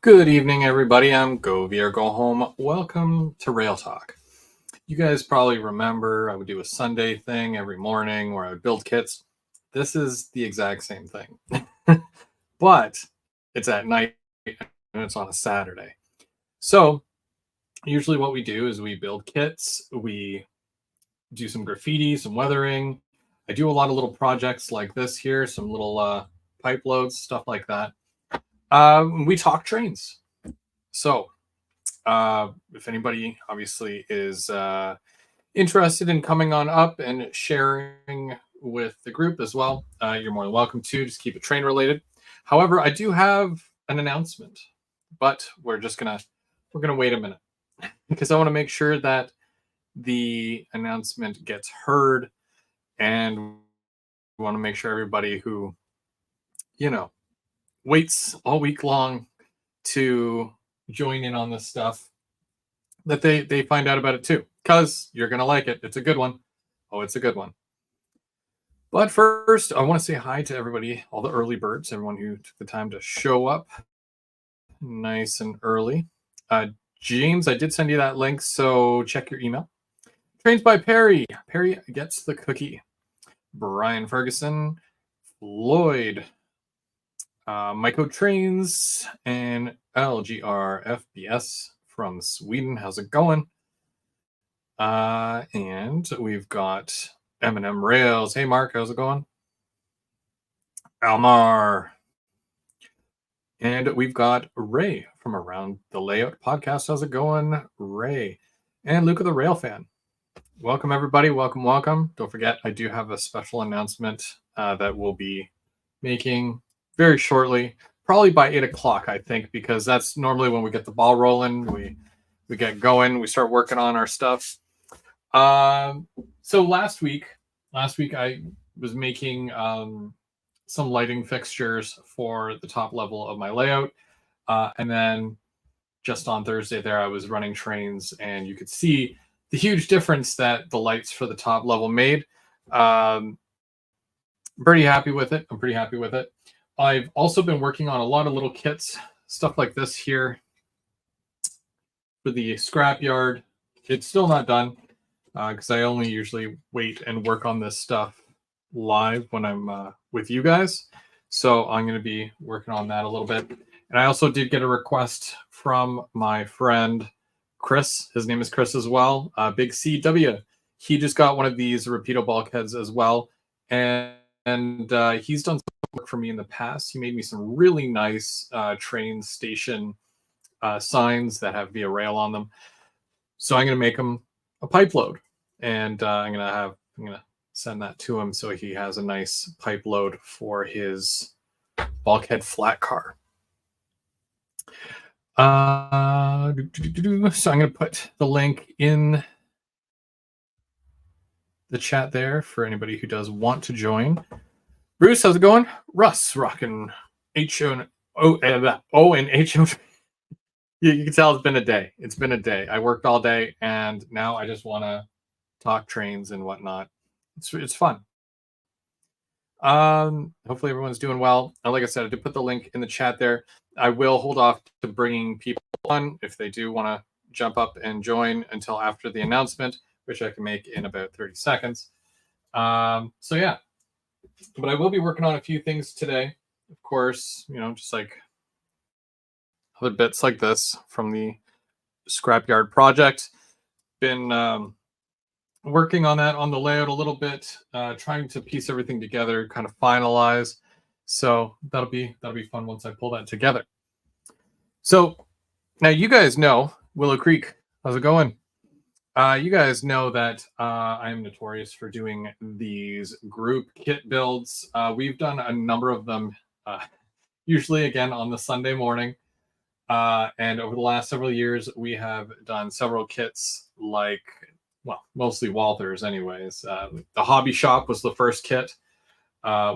Good evening, everybody. I'm Go Via Go Home. Welcome to Rail Talk. You guys probably remember I would do a Sunday thing every morning where I would build kits. This is the exact same thing, but it's at night and it's on a Saturday. So, usually, what we do is we build kits, we do some graffiti, some weathering. I do a lot of little projects like this here, some little pipe loads, stuff like that. We talk trains. So, if anybody obviously is interested in coming on up and sharing with the group as well, you're more than welcome to. Just keep it train related. However, I do have an announcement, but we're gonna wait a minute because I want to make sure that the announcement gets heard, and we want to make sure everybody who waits all week long to join in on this stuff that they find out about it too, because you're gonna like it. It's a good one. Oh, it's a good one. But first, I want to say hi to everybody, all the early birds, everyone who took the time to show up nice and early. James, I did send you that link, so check your email. Trains by Perry. Perry gets the cookie. Brian Ferguson, Lloyd, Myco Trains, and LGR from Sweden. How's it going? And we've got M&M Rails. Hey, Mark, how's it going? Almar. And we've got Ray from Around the Layout podcast. How's it going, Ray? And Luke of the Rail Fan. Welcome, everybody. Welcome. Don't forget, I do have a special announcement that we'll be making very shortly, probably by 8 o'clock, I think, because that's normally when we get the ball rolling. We get going. We start working on our stuff. So last week I was making some lighting fixtures for the top level of my layout. And then just on Thursday there, I was running trains, and you could see the huge difference that the lights for the top level made. I'm pretty happy with it. I've also been working on a lot of little kits, stuff like this here for the scrapyard. It's still not done because I only usually wait and work on this stuff live when I'm with you guys. So I'm going to be working on that a little bit. And I also did get a request from my friend Chris. His name is Chris as well. Big CW. He just got one of these Rapido bulkheads as well. And he's done some work for me in the past. He made me some really nice train station signs that have Via Rail on them. So I'm going to make him a pipe load, and I'm going to send that to him so he has a nice pipe load for his bulkhead flat car. So I'm going to put the link in the chat there for anybody who does want to join. Bruce, how's it going? Russ, rocking O and HO. You can tell it's been a day. I worked all day, and now I just want to talk trains and whatnot. It's fun. Hopefully everyone's doing well. And like I said, I did put the link in the chat there. I will hold off to bringing people on if they do want to jump up and join until after the announcement, which I can make in about 30 seconds. So yeah, but I will be working on a few things today. Of course, just like other bits like this from the Scrapyard project. Been working on that on the layout a little bit, trying to piece everything together, kind of finalize. So that'll be fun once I pull that together. So now you guys know Willow Creek. How's it going? You guys know that I am notorious for doing these group kit builds. We've done a number of them, usually again on the Sunday morning. And over the last several years, we have done several kits, mostly Walthers anyways. The Hobby Shop was the first kit.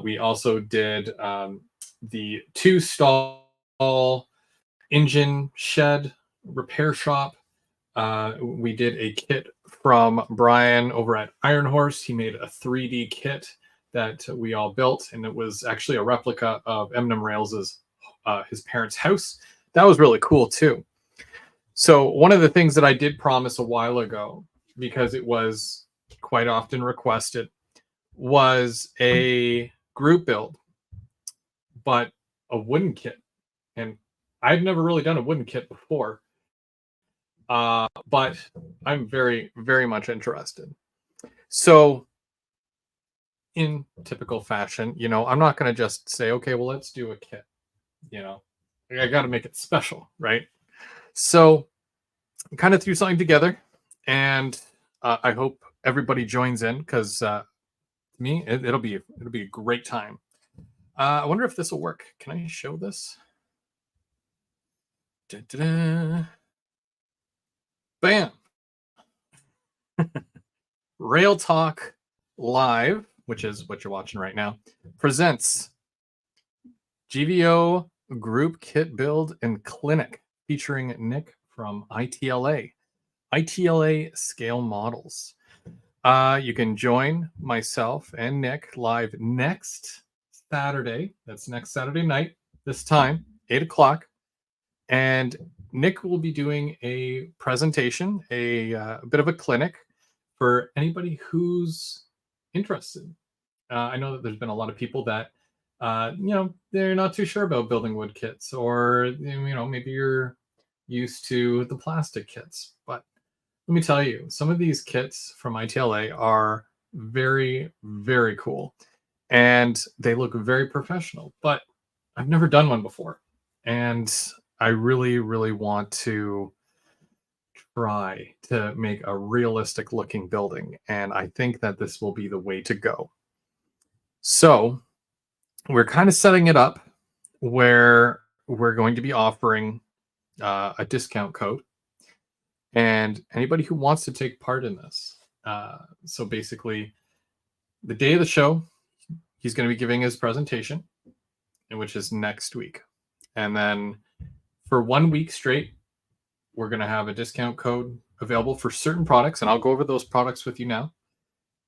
We also did the 2-stall engine shed repair shop. We did a kit from Brian over at Iron Horse. He made a 3D kit that we all built, and it was actually a replica of M&M Rails' his parents' house. that was really cool too. So one of the things that I did promise a while ago, because it was quite often requested, was a group build, but a wooden kit. And I've never really done a wooden kit before, but I'm very, very much interested. So in typical fashion, I'm not going to just say, okay, well, let's do a kit. I got to make it special, right? So I kind of threw something together, and I hope everybody joins in, because me, it'll be a great time. I wonder if this will work. Can I show this? Da-da-da. Bam! Rail Talk Live, which is what you're watching right now, presents GVO Group Kit Build and Clinic, featuring Nick from ITLA Scale Models. You can join myself and Nick live next Saturday. That's next Saturday night, this time, 8 o'clock. And Nick will be doing a presentation, a bit of a clinic for anybody who's interested. I know that there's been a lot of people that, they're not too sure about building wood kits, or, maybe you're used to the plastic kits. But let me tell you, some of these kits from ITLA are very, very cool, and they look very professional, but I've never done one before. And I really, really want to try to make a realistic looking building. And I think that this will be the way to go. So we're kind of setting it up where we're going to be offering a discount code. And anybody who wants to take part in this. So basically, the day of the show, he's going to be giving his presentation, which is next week. And then for 1 week straight, we're going to have a discount code available for certain products. And I'll go over those products with you now.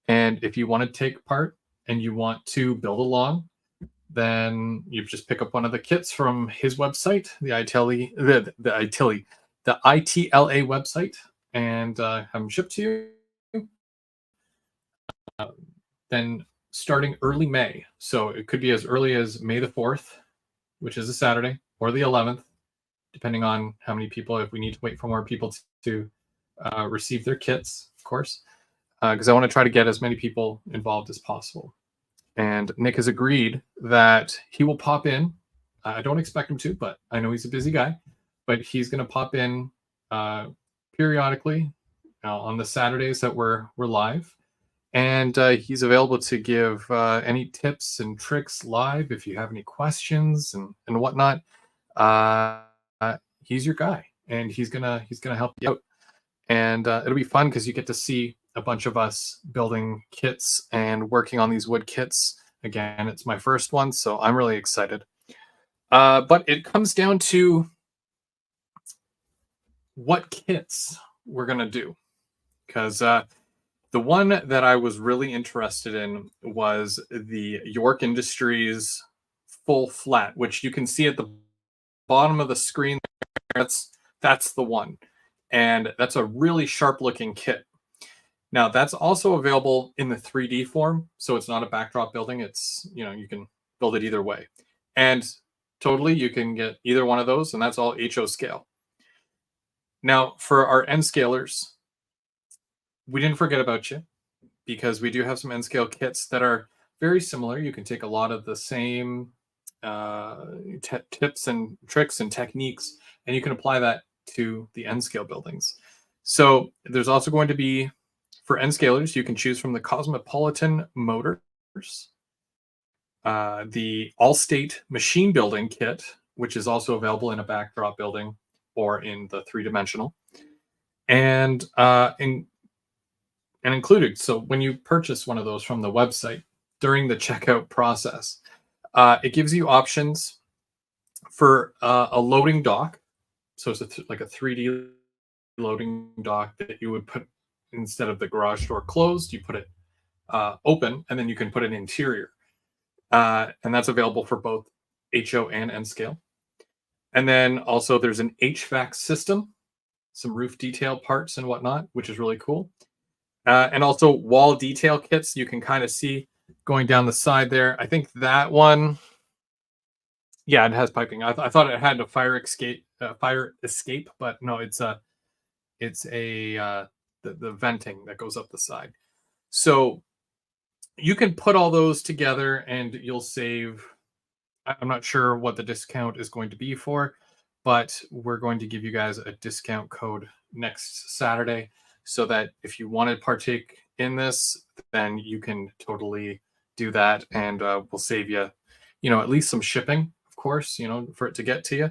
And if you want to take part and you want to build along, then you just pick up one of the kits from his website, the ITLA website, and have them shipped to you. Then starting early May, so it could be as early as May the 4th, which is a Saturday, or the 11th, depending on how many people, if we need to wait for more people to receive their kits, of course, because I want to try to get as many people involved as possible. And Nick has agreed that he will pop in. I don't expect him to, but I know he's a busy guy. But he's going to pop in periodically on the Saturdays that we're live. And he's available to give any tips and tricks live if you have any questions and whatnot. He's your guy, and he's gonna help you out. And it'll be fun because you get to see a bunch of us building kits and working on these wood kits. Again, it's my first one, so I'm really excited. But it comes down to what kits we're going to do. Because the one that I was really interested in was the York Industries full flat, which you can see at the bottom of the screen. That's the one. And that's a really sharp looking kit. Now that's also available in the 3D form. So it's not a backdrop building. It's, you can build it either way. And totally, you can get either one of those, and that's all HO scale. Now for our N scalers, we didn't forget about you, because we do have some N scale kits that are very similar. You can take a lot of the same tips and tricks and techniques, and you can apply that to the N scale buildings. So there's also going to be, for N scalers, you can choose from the Cosmopolitan Motors, the Allstate Machine Building Kit, which is also available in a backdrop building or in the 3-dimensional, and included. So when you purchase one of those from the website, during the checkout process, it gives you options for a loading dock. So it's like a 3D loading dock that you would put, instead of the garage door closed, you put it open, and then you can put an interior. And that's available for both HO and N scale. And then also there's an HVAC system, some roof detail parts and whatnot, which is really cool. And also wall detail kits. You can kind of see going down the side there. I think that one, yeah, it has piping. I thought it had a fire escape, but no, it's a the venting that goes up the side. So you can put all those together and you'll save. I'm not sure what the discount is going to be for, but we're going to give you guys a discount code next Saturday so that if you want to partake in this, then you can totally do that, and we'll save you, at least some shipping, of course, for it to get to you.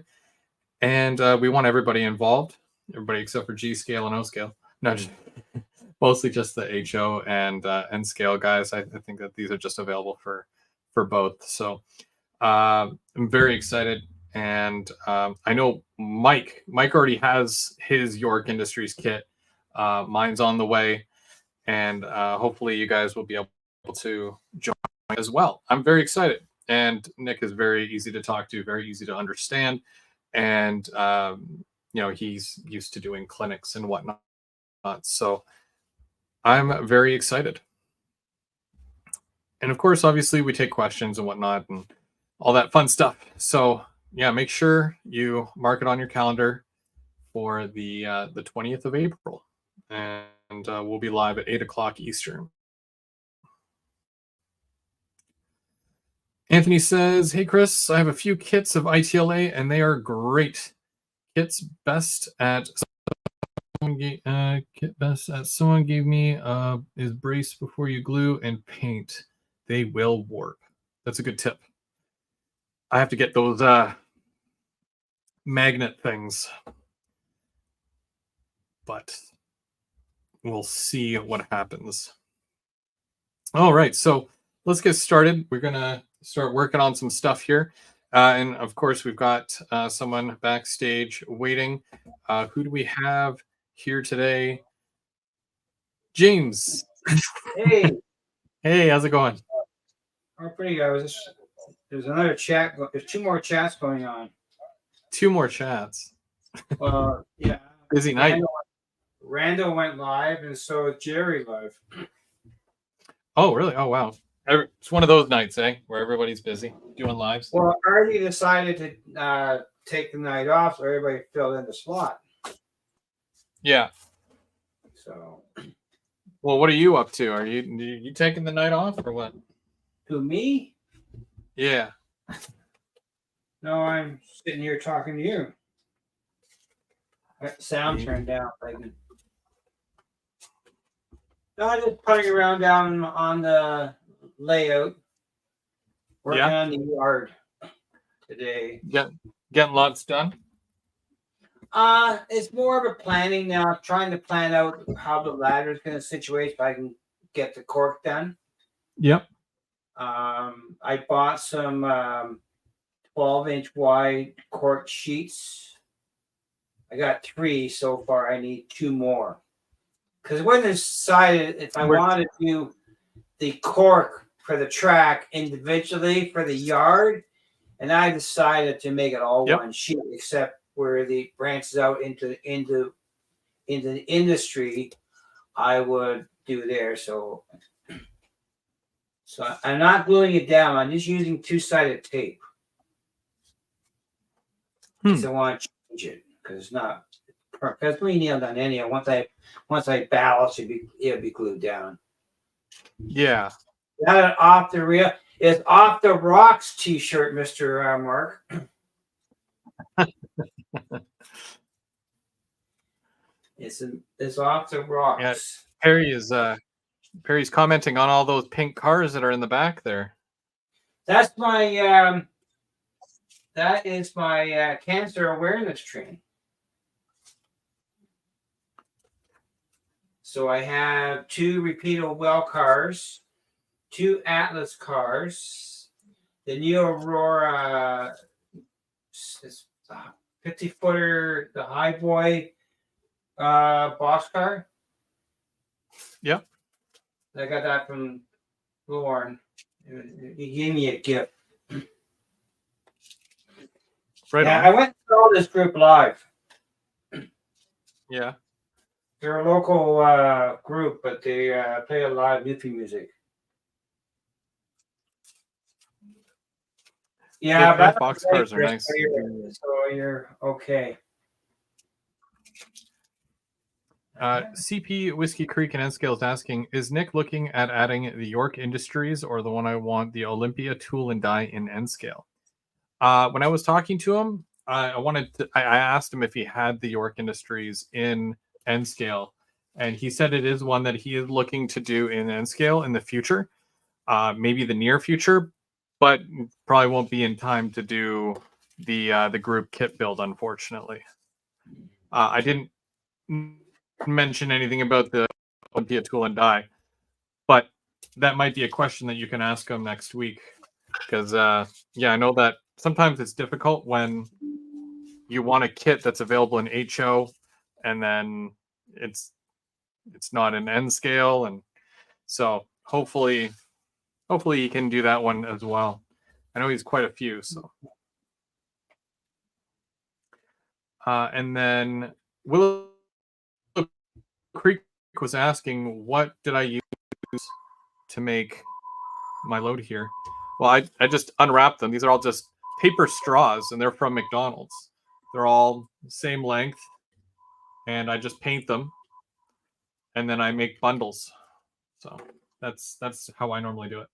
And we want everybody involved, everybody except for G scale and O scale. No, mostly just the HO and N scale guys. I think that these are just available for both. So I'm very excited, and I know Mike already has his York Industries kit. Mine's on the way, and hopefully you guys will be able to join as well. I'm very excited, and Nick is very easy to talk to, very easy to understand, and he's used to doing clinics and whatnot. So I'm very excited. And of course, obviously, we take questions and whatnot and all that fun stuff. So yeah, make sure you mark it on your calendar for the 20th of April, and we'll be live at 8 o'clock Eastern. Anthony says, "Hey Chris, I have a few kits of ITLA and they are great. Kits best at someone gave me is brace before you glue and paint. They will warp." That's a good tip. I have to get those magnet things, but we'll see what happens. All right, so let's get started. We're gonna start working on some stuff here, and of course we've got someone backstage waiting. Who do we have here today? James. Hey. Hey, how's it going? Oh, pretty good. There's another chat. There's two more chats going on. Two more chats. Well, yeah. Busy night. Randall went live, and so is Jerry live. Oh, really? Oh, wow. It's one of those nights, where everybody's busy doing lives. Well, I already decided to take the night off, so everybody filled in the slot. Yeah. So. Well, what are you up to? Are you taking the night off or what? Who, me? Yeah. No, I'm sitting here talking to you. Sound turned down. No, I'm just putting around down on the layout. Working on the yard today. Getting lots done? It's more of a planning now. I'm trying to plan out how the ladder is going to situate so I can get the cork done. Yep. I bought some 12-inch wide cork sheets. I got 3 so far. I need 2 more. Because it wasn't decided if I wanted to do the cork for the track individually for the yard, and I decided to make it all one sheet, except where the branches out into the industry, I would do there. So I'm not gluing it down. I'm just using 2-sided tape. Because I want to change it because it's not perfect. Because when you nail down any, once I balance, it'll be glued down. Yeah. That off the real is off the rocks T-shirt, Mr. Mark. It's off the rocks. Yeah, Perry's commenting on all those pink cars that are in the back there. That's my that is my cancer awareness train. So I have 2 repeatable well cars, 2 Atlas cars, the new Aurora 50-footer, the High Boy box car. Yep. I got that from Lauren. He gave me a gift. Right Yeah, on. I went to all this group live. Yeah. They're a local group, but they play a lot of Newfie music. Yeah, Those but boxcars are Chris, nice. so you're okay. CP Whiskey Creek and Nscale is asking, is Nick looking at adding the York Industries or the one I want, the Olympia Tool and Die in Nscale? When I was talking to him, I asked him if he had the York Industries in Nscale, and he said it is one that he is looking to do in Nscale in the future, maybe the near future, but probably won't be in time to do the group kit build, unfortunately. I didn't mention anything about the Olympia Tool and Die, but that might be a question that you can ask him next week, because I know that sometimes it's difficult when you want a kit that's available in HO and then it's not in Nscale, and so hopefully he can do that one as well. I know he's quite a few, so and then Willow Creek was asking, what did I use to make my load here? Well, I just unwrapped them. These are all just paper straws, and they're from McDonald's. They're all the same length, and I just paint them, and then I make bundles. So that's how I normally do it.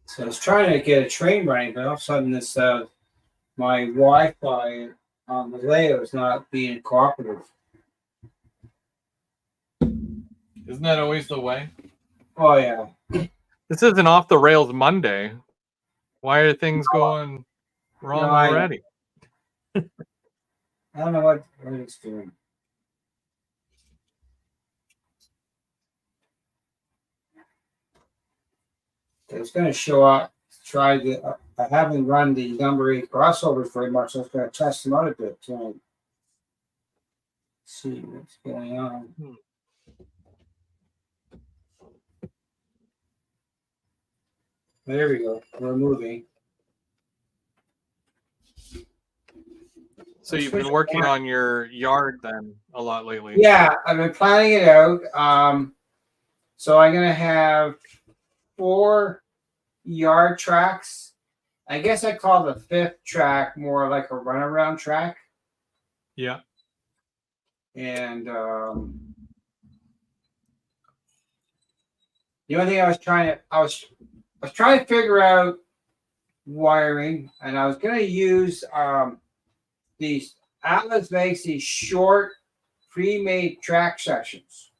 So I was trying to get a train running, but all of a sudden this my Wi-Fi on the layout is not being cooperative. Isn't that always the way? Oh yeah. This isn't off the rails Monday. Why are things going wrong already? I don't know what it's doing. It's going to show up. Try the. I haven't run the number 8 crossovers very much, so I was going to test them out a bit tonight. See what's going on. There we go. We're moving. So you've been working on your yard then a lot lately. Yeah, I've been planning it out. So I'm going to have 4 yard tracks. I guess I call the 5th track more like a runaround track. Yeah. And the only thing I was trying to figure out wiring, and I was going to use these Atlas makes these short pre-made track sections,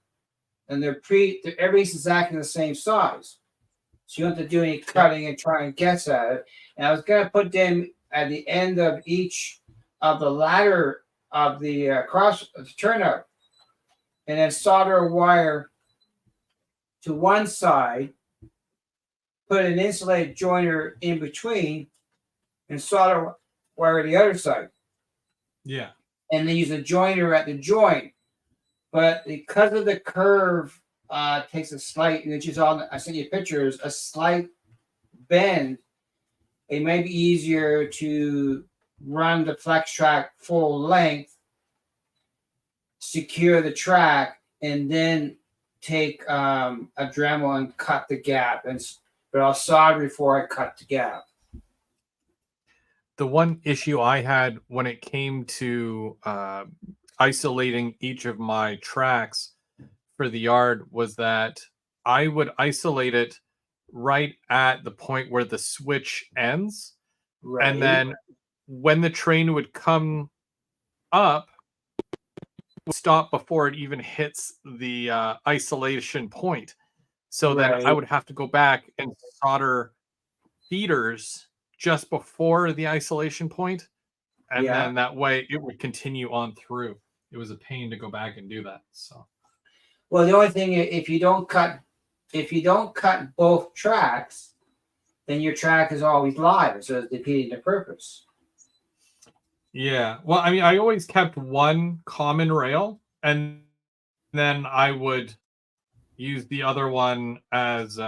and everything's exactly the same size, so you don't have to do any cutting and try and guess at it. And I was going to put them at the end of each of the ladder of the turnout, and then solder a wire to one side, put an insulated joiner in between, and solder wire to the other side. Yeah. And then use a joiner at the joint. But because of the curve, takes a slight, which is on, I sent you pictures, a slight bend, it may be easier to run the flex track full length, secure the track, and then take a Dremel and cut the gap. But I'll solder before I cut the gap. The one issue I had when it came to isolating each of my tracks for the yard was that I would isolate it right at the point where the switch ends. Right. And then when the train would come up, stop before it even hits the isolation point. So then I would have to go back and solder feeders just before the isolation point, and then that way it would continue on through. It was a pain to go back and do that. So, well, the only thing, if you don't cut both tracks, then your track is always live, so it's defeating the purpose. Yeah, well, I mean, I always kept one common rail, and then I would use the other one as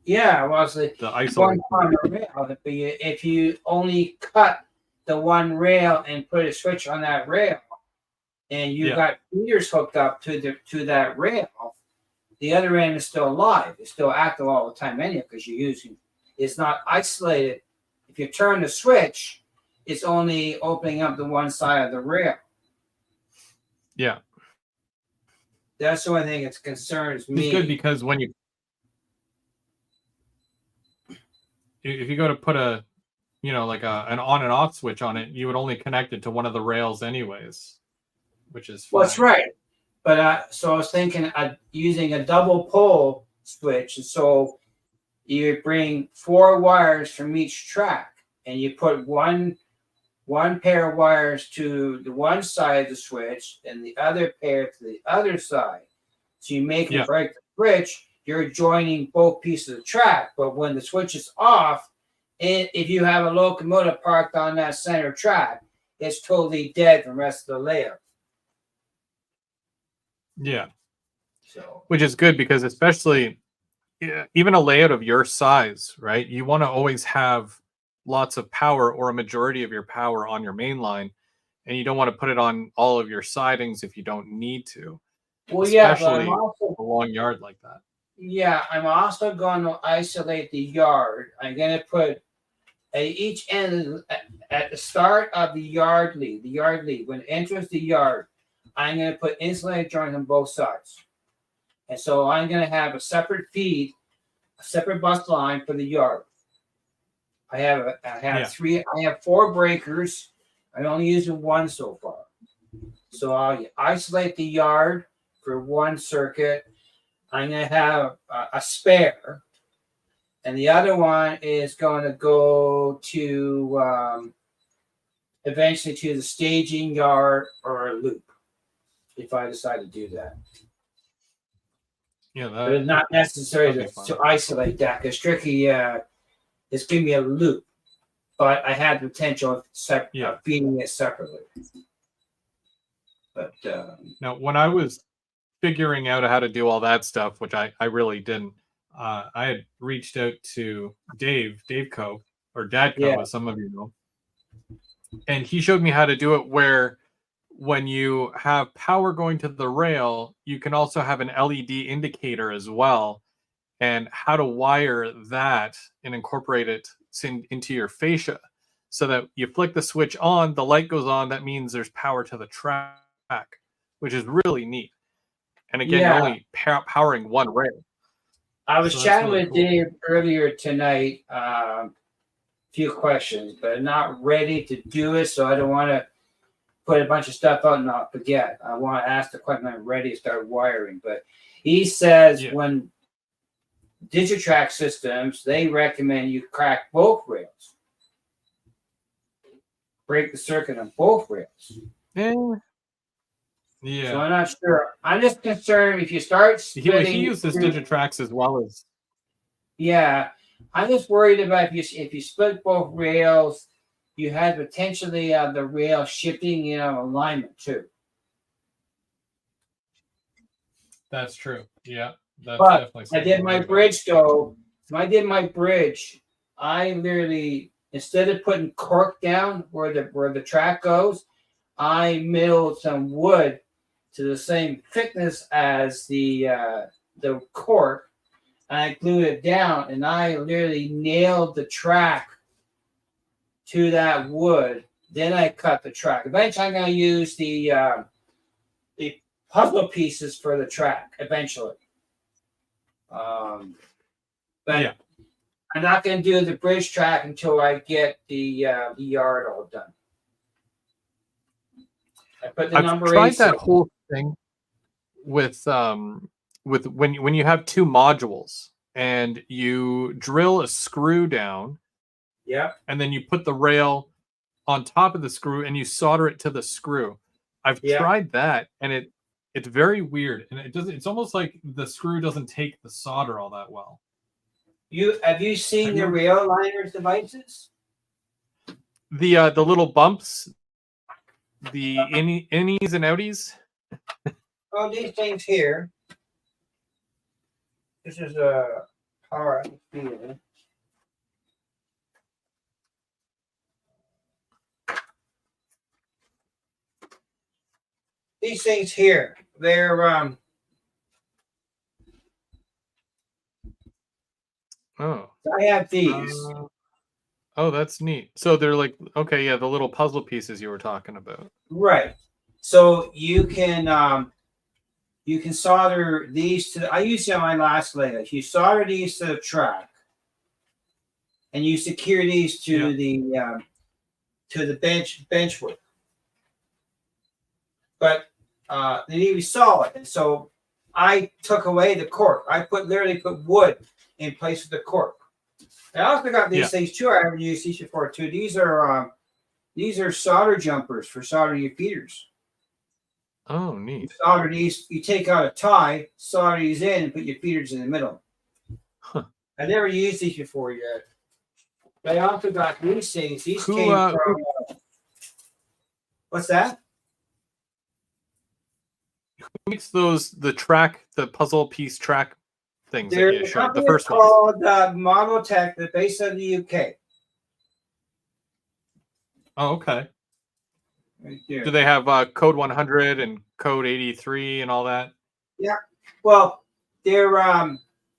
Yeah, well, it's the The one isolation. on the rail. If you only cut the one rail and put a switch on that rail, and you Yeah. got feeders hooked up to that rail, the other end is still live. It's still active all the time anyway because you're using. It's not isolated. If you turn the switch, it's only opening up the one side of the rail. Yeah. That's the only thing that concerns me. It's good because when if you go to put a, like an on and off switch on it, you would only connect it to one of the rails anyways, which is fine. Well, that's right. But so I was thinking using a double pole switch. And so you bring 4 wires from each track and you put one pair of wires to the one side of the switch and the other pair to the other side. So you make it break the switch, you're joining both pieces of the track. But when the switch is off, if you have a locomotive parked on that center track, it's totally dead from the rest of the layout. Yeah. So, which is good because especially even a layout of your size, right? You want to always have lots of power or a majority of your power on your main line, and you don't want to put it on all of your sidings if you don't need to. Well, especially yeah, but a long yard like that. Yeah, I'm also going to isolate the yard. I'm going to put at each end at the start of the yard lead, when it enters the yard, I'm going to put insulated joints on both sides. And so I'm going to have a separate feed, a separate bus line for the yard. I have 4 breakers. I'm only using 1 so far. So I'll isolate the yard for 1 circuit. I'm going to have a spare. And the other one is going to go to eventually to the staging yard or a loop if I decide to do that. Yeah, but it's not necessary to isolate that because Tricky is giving me a loop, but I had the potential of feeding it separately. But now, when I was figuring out how to do all that stuff, which I really didn't, I had reached out to Dave Co, or Dad Co, as some of you know, and he showed me how to do it where when you have power going to the rail, you can also have an LED indicator as well, and how to wire that and incorporate it into your fascia so that you flick the switch on, the light goes on, that means there's power to the track, which is really neat. And again, you're only powering one rail. I was chatting with Dave earlier tonight, few questions, but not ready to do it, so I don't want to put a bunch of stuff out and not forget. I want to ask the question when I'm ready to start wiring. But he says when Digitrack systems, they recommend you crack both rails. Break the circuit on both rails. Yeah. So I'm not sure. I'm just concerned if you start splitting. He uses Digitracks as well as. Yeah. I'm just worried about if you split both rails, you have potentially the rail shifting alignment too. That's true. Yeah. That's definitely I did my bridge though. When I did my bridge, I literally, instead of putting cork down where the track goes, I milled some wood to the same thickness as the cork, and I glued it down, and I literally nailed the track to that wood. Then I cut the track. Eventually, I'm going to use the puzzle pieces for the track. Eventually, but I'm not going to do the bridge track until I get the yard all done. I put the number. I've tried that whole thing with when you have 2 modules and you drill a screw down, and then you put the rail on top of the screw and you solder it to the screw. I've tried that, and it's very weird, and it's almost like the screw doesn't take the solder all that well. Have you seen the rail liners devices? The little bumps, the innies and outies. Oh, these things here. This is a All right. Yeah. These things here, they're Oh. I have these. Oh, that's neat. So they're like, okay, yeah, the little puzzle pieces you were talking about. Right. So you can solder these to. I used it on my last Legos. You solder these to the track, and you secure these to the benchwood. But they need to be solid, and so I took away the cork. I literally put wood in place of the cork. I also got these things too. I haven't used these before too. These are solder jumpers for soldering your feeders. Oh, neat. You solder these. You take out a tie, solder these in, and put your feeders in the middle. Huh. I never used these before yet. But I also got these things. These came from. What's that? Who makes the puzzle piece track things There's that you a showed? company The first one. called Model-Tech, they're based in the UK. Oh, okay. Right there. Do they have code 100 and code 83 and all that? Yeah. Well, they're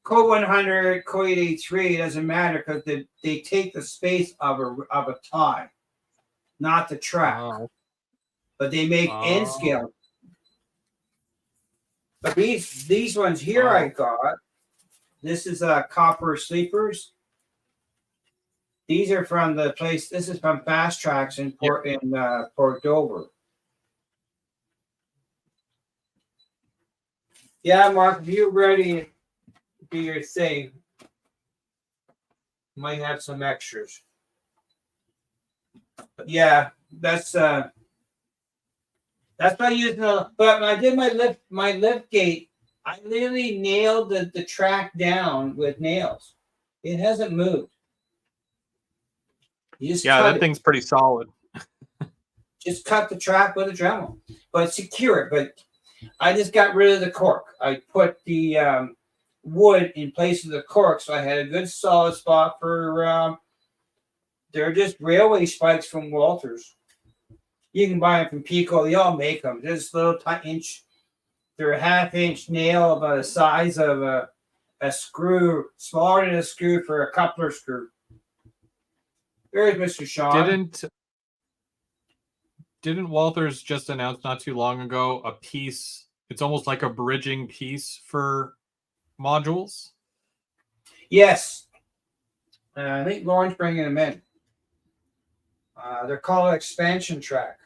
code 100, code 83 doesn't matter because they take the space of a tie, not the track. Oh. But they make N scale. But these ones here I got. This is copper sleepers. These are from the place. This is from Fast Tracks in Port Dover. Yeah, Mark, if you're ready to do your thing, might have some extras. But yeah, that's what I used. But when I did my lift gate, I literally nailed the track down with nails. It hasn't moved. That thing's pretty solid. Just cut the track with a Dremel, but secure it. But I just got rid of the cork. I put the wood in place of the cork, so I had a good solid spot for. They're just railway spikes from Walters. You can buy them from Pico. They all make them. Just little inch. They're a half-inch nail about the size of a screw, smaller than a screw for a coupler screw. There's Mr. Sean. Didn't Walters just announce not too long ago a piece? It's almost like a bridging piece for modules. Yes. I think Lauren's bringing them in. They're called expansion track.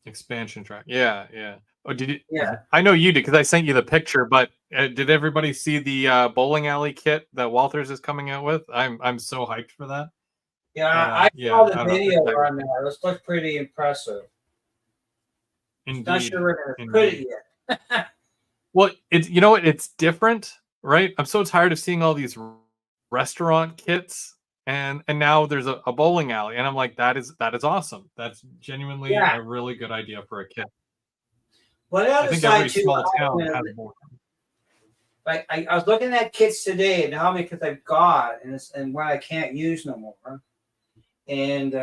Expansion track. Yeah. Oh, did you? Yeah. I know you did because I sent you the picture. But did everybody see the bowling alley kit that Walters is coming out with? I'm so hyped for that. Yeah, I saw the video on there. This looks pretty impressive. Indeed. Not sure we're gonna put it yet. Well, it's different, right? I'm so tired of seeing all these restaurant kits, and now there's a bowling alley, and I'm like, that is awesome. That's genuinely a really good idea for a kit. Well, I think every small town has a bowling. I was looking at kits today, and how many kits I've got, and what I can't use no more. And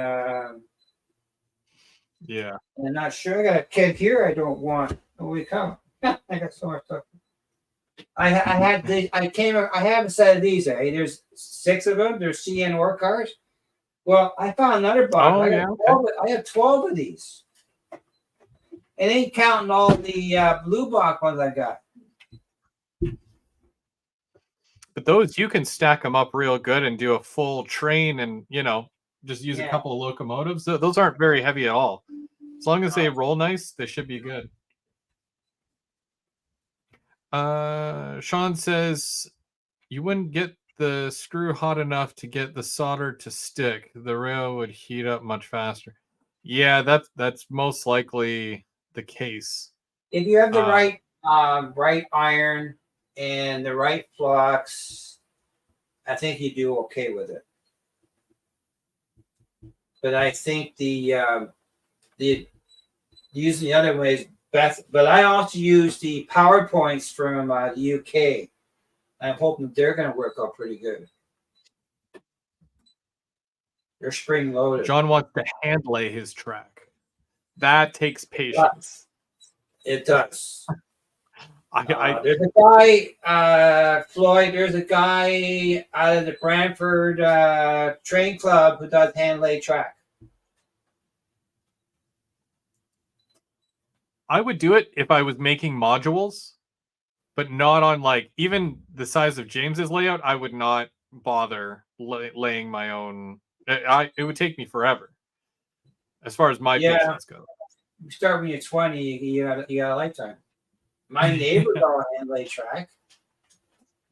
yeah, I'm not sure. I got a kit here I don't want. Holy cow. I got so much stuff. I have a set of these. There's 6 of them. There's CN ore cars. Well, I found another box. I have 12 of these. It ain't counting all the blue box ones I got. But those, you can stack them up real good and do a full train and, just use a couple of locomotives. Those aren't very heavy at all. As long as they roll nice, they should be good. Sean says, you wouldn't get the screw hot enough to get the solder to stick. The rail would heat up much faster. Yeah, that's most likely the case. If you have the right iron and the right flux, I think you do okay with it. But I think the using the other ways best. But I also use the PowerPoints from the UK. I'm hoping they're going to work out pretty good. They're spring loaded. John wants to hand lay his track. That takes patience. It does. There's a guy, Floyd. There's a guy out of the Brantford Train Club who does hand lay track. I would do it if I was making modules, but not on like even the size of James's layout. I would not bother laying my own. It would take me forever, as far as my patience goes. You start when you're 20, you got a lifetime. My neighbor's all hand lay track.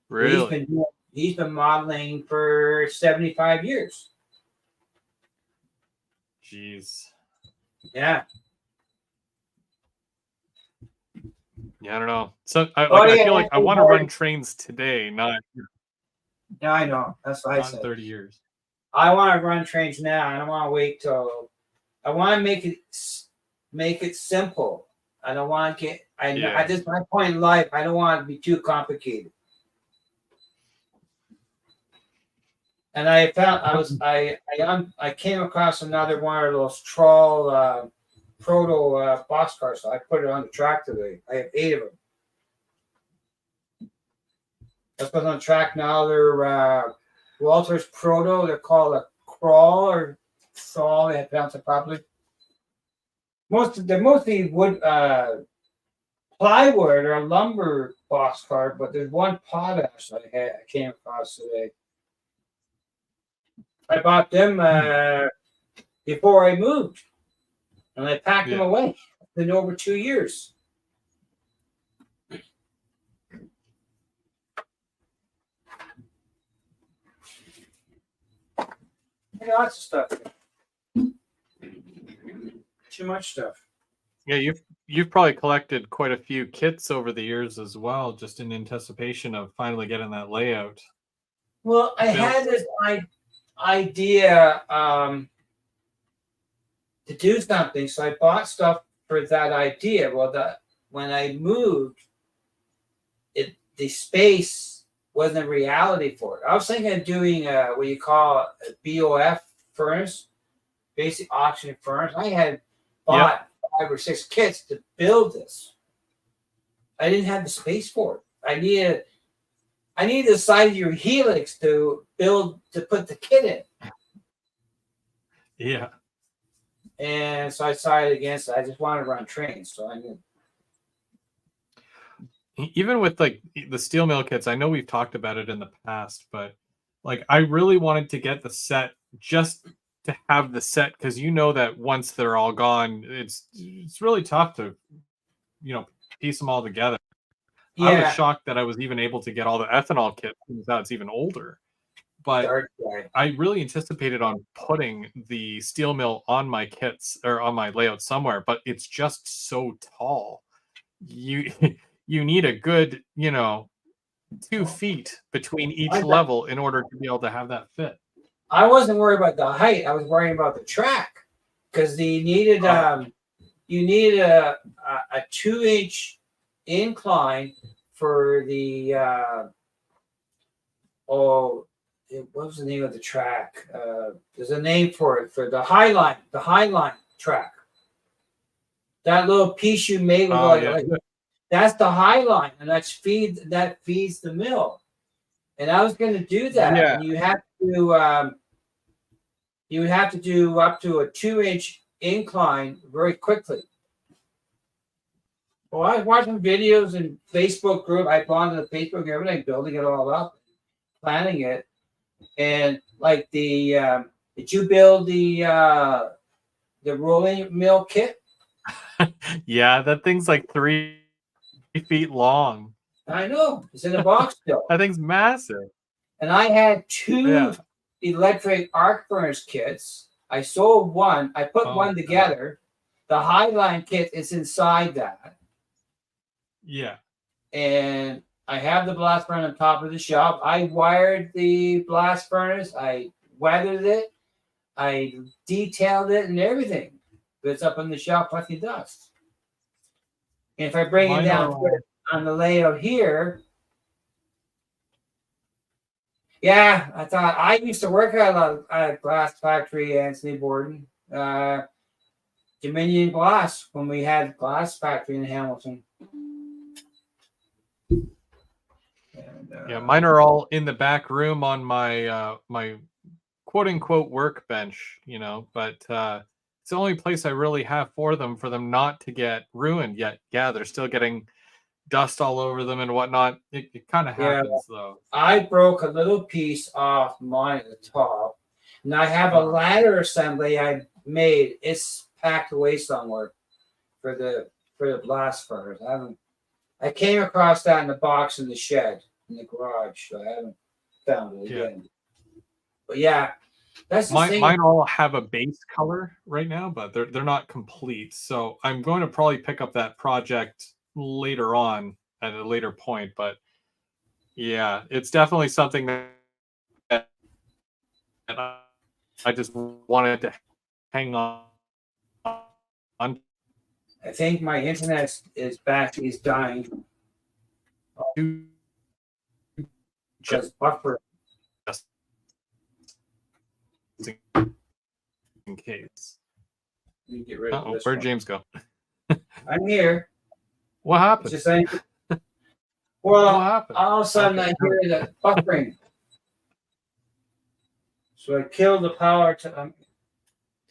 Really? He's been modeling for 75 years. Jeez. Yeah. Yeah, I don't know. So I feel like I want to run trains today, not. Yeah, I know. That's what I said. 30 years. I want to run trains now. I don't want to wait till. I want to make it simple. I don't want to get. At this my point in life, I don't want it to be too complicated. And I found I came across another one of those Troll proto boxcars, so I put it on the track today. I have 8 of them. That's what's on the track now. They're Walters Proto. They're called a crawl or saw. They had pronounce it properly. They're mostly wood, plywood or lumber boxcar, but there's one potash I came across today. I bought them before I moved, and I packed them away. It's been over 2 years. Lots of stuff. Too much stuff. Yeah, you've probably collected quite a few kits over the years as well, just in anticipation of finally getting that layout. Well, I had this idea to do something, so I bought stuff for that idea. Well, when I moved, the space wasn't a reality for it. I was thinking of doing what you call a BOF furnace, basic oxygen furnace. I had bought 5 or 6 kits to build this. I didn't have the space for it. I needed the size of your helix to put the kit in. Yeah. And so I decided against it. I just wanted to run trains, so I knew. Even with like the steel mill kits, I know we've talked about it in the past, but like I really wanted to get the set just to have the set, because you know that once they're all gone, it's really tough to piece them all together. Yeah. I was shocked that I was even able to get all the ethanol kits, since it's even older. But I really anticipated on putting the steel mill on my kits or on my layout somewhere, but it's just so tall. You need a good 2 feet between each level in order to be able to have that fit. I wasn't worried about the height. I was worrying about the track, because you needed a 2-inch incline for the what was the name of the track? There's a name for it, for the Highline track. That little piece you made with that's the Highline, and that feeds the mill. And I was going to do that. Yeah. And you would have to do up to a 2-inch incline very quickly. Well, I was watching videos in Facebook group. I gone to the Facebook and everything, building it all up, planning it, and like did you build the rolling mill kit? Yeah, that thing's like 3 feet long. I know, it's in a box still. That thing's massive. And I had 2 electric arc furnace kits. I sold one. I put one together. The Highline kit is inside that. Yeah. And I have the blast furnace on top of the shelf. I wired the blast furnace. I weathered it. I detailed it and everything. But it's up on the shelf collecting dust. And if I bring it down on the layout here, Yeah, I thought I used to work at a glass factory, Anthony Borden, Dominion Glass, when we had glass factory in Hamilton. And, Yeah, mine are all in the back room on my my quote unquote workbench, but it's the only place I really have for them not to get ruined yet. Yeah, they're still getting dust all over them and whatnot. It kind of yeah, happens though. I broke a little piece off mine at the top, and I have a ladder assembly I made. It's packed away somewhere for the blast furnace. I came across that in the box in the shed in the garage, so I haven't found it again. But yeah, that's the thing. Mine all have a base color right now, but they're not complete. So I'm going to probably pick up that project later on at a later point. But yeah, it's definitely something that I just wanted to hang on. I think my internet is dying. Just buffer. In case. You get rid of this where'd one. James go? I'm here. What happened? Just saying. Well, what happened? all of a sudden I hear the buffering. So I killed the power to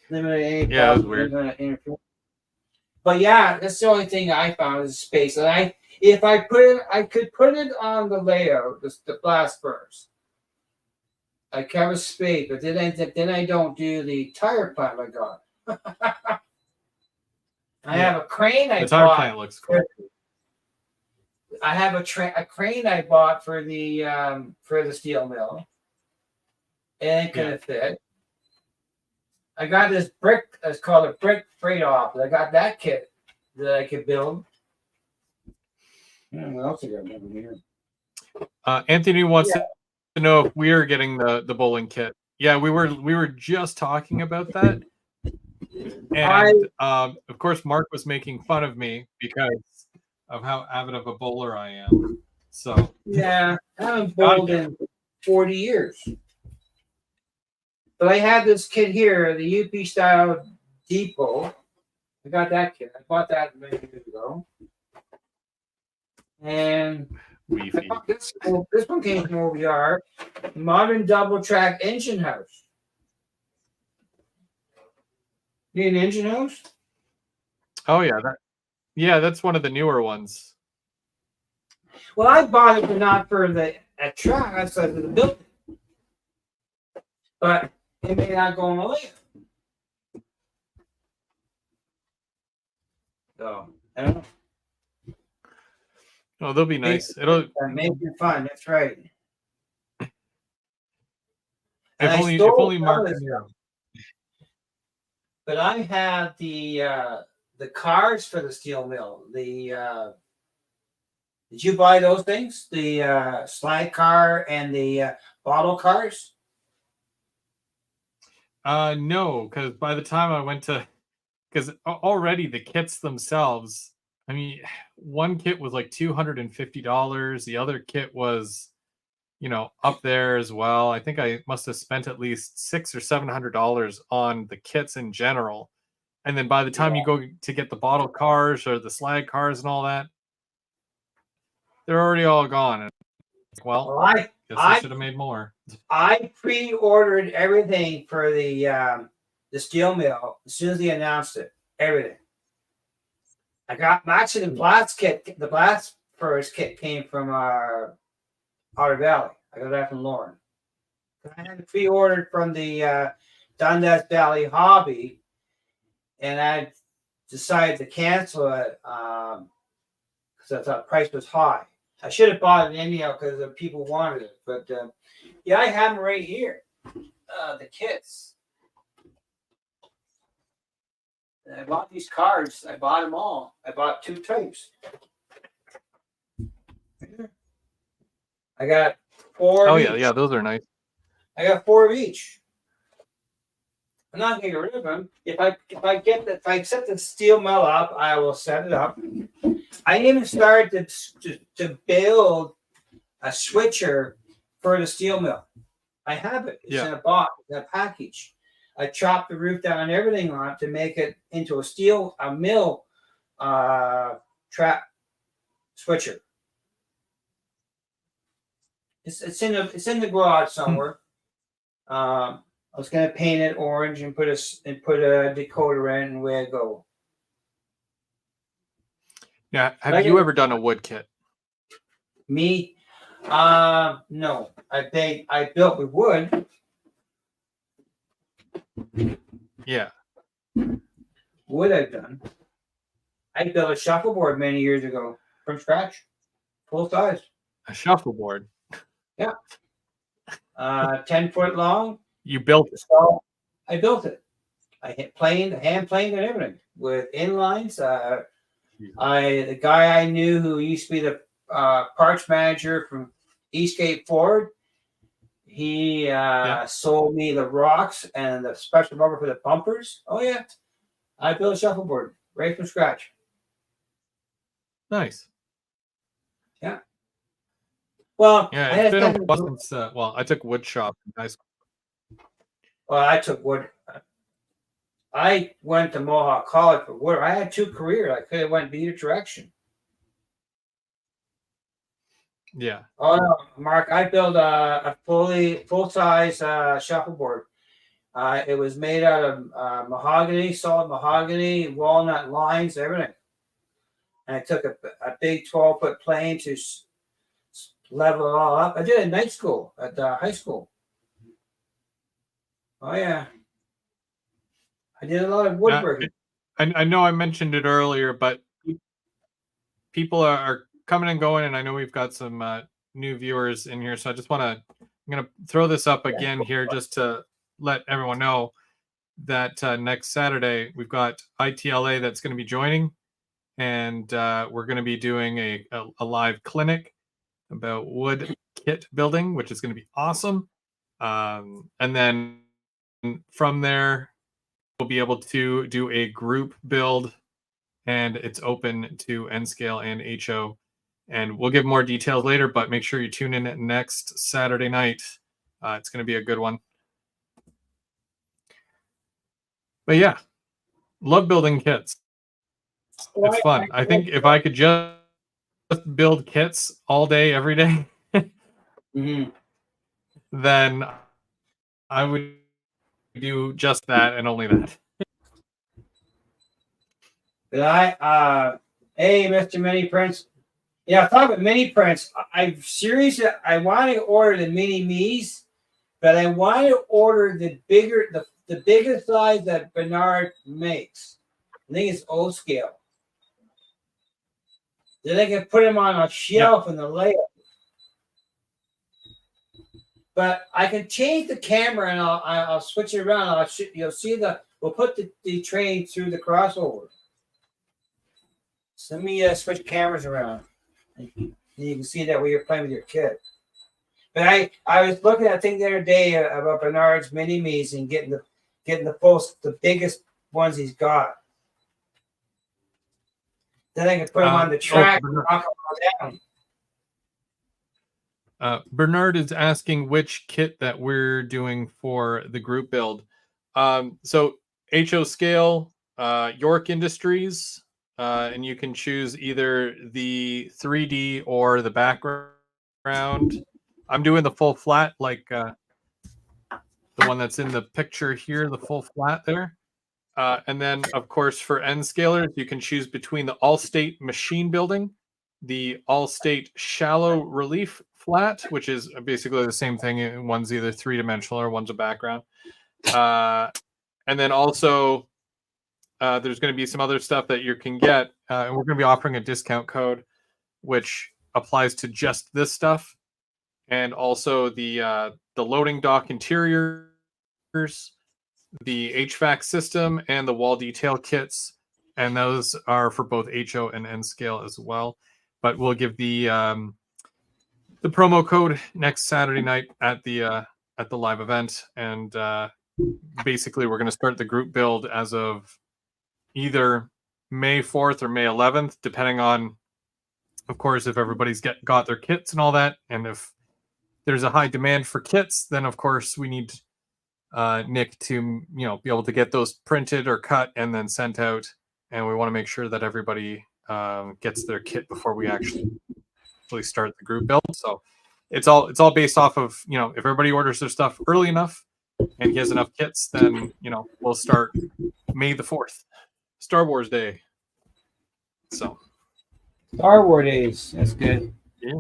limit any yeah, that was weird. But yeah, that's the only thing I found is space. And I could put it on the layout, the blast furnace. I cover space, but then I don't do the tire plant I got. I have a crane I bought. The tire plant looks cool. I have a crane I bought for the steel mill, and it couldn't fit. I got this brick. It's called a brick freight off. I got that kit that I could build. Yeah, what else I got over here? Anthony wants to know if we're getting the bowling kit. Yeah, we were just talking about that, and of course, Mark was making fun of me because of how avid of a bowler I am. So yeah, I haven't bowled in 40 years. But I had this kit here, the UP style depot. I got that kit. I bought that many years ago. And this one came from OBR. Modern double track engine house. Need an engine house? Oh yeah, that's one of the newer ones. Well, I bought it, but not for a track outside of the building. But it may not go on the layout. So I don't know. Oh, they'll be nice. It'll make it fun. That's right. If only Mark. But I have the cars for the steel mill. Did you buy those things? The slide car and the bottle cars? No, because by the time I went to, because already the kits themselves, I mean, one kit was like $250. The other kit was, up there as well. I think I must have spent at least $600 or $700 on the kits in general. And then by the time you go to get the bottle cars or the slag cars and all that, they're already all gone. And, I guess I should have made more. I pre-ordered everything for the steel mill as soon as they announced it. Everything. I got actually the blast kit. The blast furnace kit came from Otter Valley. I got that from Lauren. I had it pre-ordered from the Dundas Valley Hobby, and I decided to cancel it because I thought the price was high. I should have bought it anyhow because the people wanted it. But I have them right here. The kits. And I bought these cards. I bought them all. I bought 2 types. I got 4. Oh yeah, those are nice. I got 4 of each. I'm not gonna get rid of them. If I set the steel mill up, I will set it up. I even started to build a switcher for the steel mill. I have it. It's in a box, in a package. I chopped the roof down and everything on it to make it into a mill trap switcher. It's in the garage somewhere. I was gonna paint it orange and put a decoder in, and away I go. Yeah. Have you ever done a wood kit? Me? No. I built with wood. Yeah. Wood I've done. I built a shuffleboard many years ago from scratch, full size. A shuffleboard. Yeah. 10 foot long. You built it. So I built it. I hand planed and everything with inlines. The guy I knew who used to be the parts manager from Eastgate Ford, he sold me the rocks and the special rubber for the bumpers. Oh yeah, I built a shuffleboard right from scratch. Nice. Yeah. Well, yeah, it's been a while since. I took wood shop in high school. Well, I took wood. I went to Mohawk College for wood. I had 2 careers. I could have went either direction. Yeah. Oh no, Mark! I built a full size shuffleboard. It was made out of mahogany, solid mahogany, walnut lines, everything. And I took a big 12-foot plane to level it all up. I did it in night school at high school. Oh yeah, I did a lot of woodworking. I know I mentioned it earlier, but people are coming and going, and I know we've got some new viewers in here, so I'm going to throw this up again here just to let everyone know that next Saturday we've got ITLA that's going to be joining, and we're going to be doing a live clinic about wood kit building, which is going to be awesome. And then from there, we'll be able to do a group build, and it's open to N-Scale and HO. And we'll give more details later, but make sure you tune in next Saturday night. It's going to be a good one. But yeah, love building kits. It's fun. I think if I could just build kits all day, every day, then I would do just that and only that. But hey, Mr. Mini Prince. Yeah, I thought about mini prints. I'm serious. I want to order the mini me's, but I want to order the biggest size that Bernard makes. I think it's O scale. Then I can put them on a shelf in the layout. But I can change the camera and I'll switch it around. You'll see we'll put the train through the crossover. So let me switch cameras around. You can see that when you're playing with your kid. But I was looking at a thing the other day about Bernard's mini me's and getting the biggest ones he's got. Then I can put them on the track and knock them down. Bernard is asking which kit that we're doing for the group build. So HO Scale, York Industries, and you can choose either the 3D or the background. I'm doing the full flat, like the one that's in the picture here, the full flat there. And then, of course, for N-Scalers, you can choose between the All-State Machine Building, the All-State Shallow Relief Flat, which is basically the same thing. One's either 3-dimensional or one's a background. And then also, there's going to be some other stuff that you can get, and we're going to be offering a discount code, which applies to just this stuff, and also the loading dock interiors, the HVAC system, and the wall detail kits, and those are for both HO and N-Scale as well. But we'll give the promo code next Saturday night at the live event, and basically we're going to start the group build as of either May 4th or May 11th, depending on, of course, if everybody's got their kits and all that, and if there's a high demand for kits, then of course we need Nick to be able to get those printed or cut and then sent out, and we want to make sure that everybody gets their kit before we actually start the group build. So it's all based off of if everybody orders their stuff early enough and he has enough kits, then we'll start May the 4th, Star Wars Day. So Star Wars days. That's good. Yeah.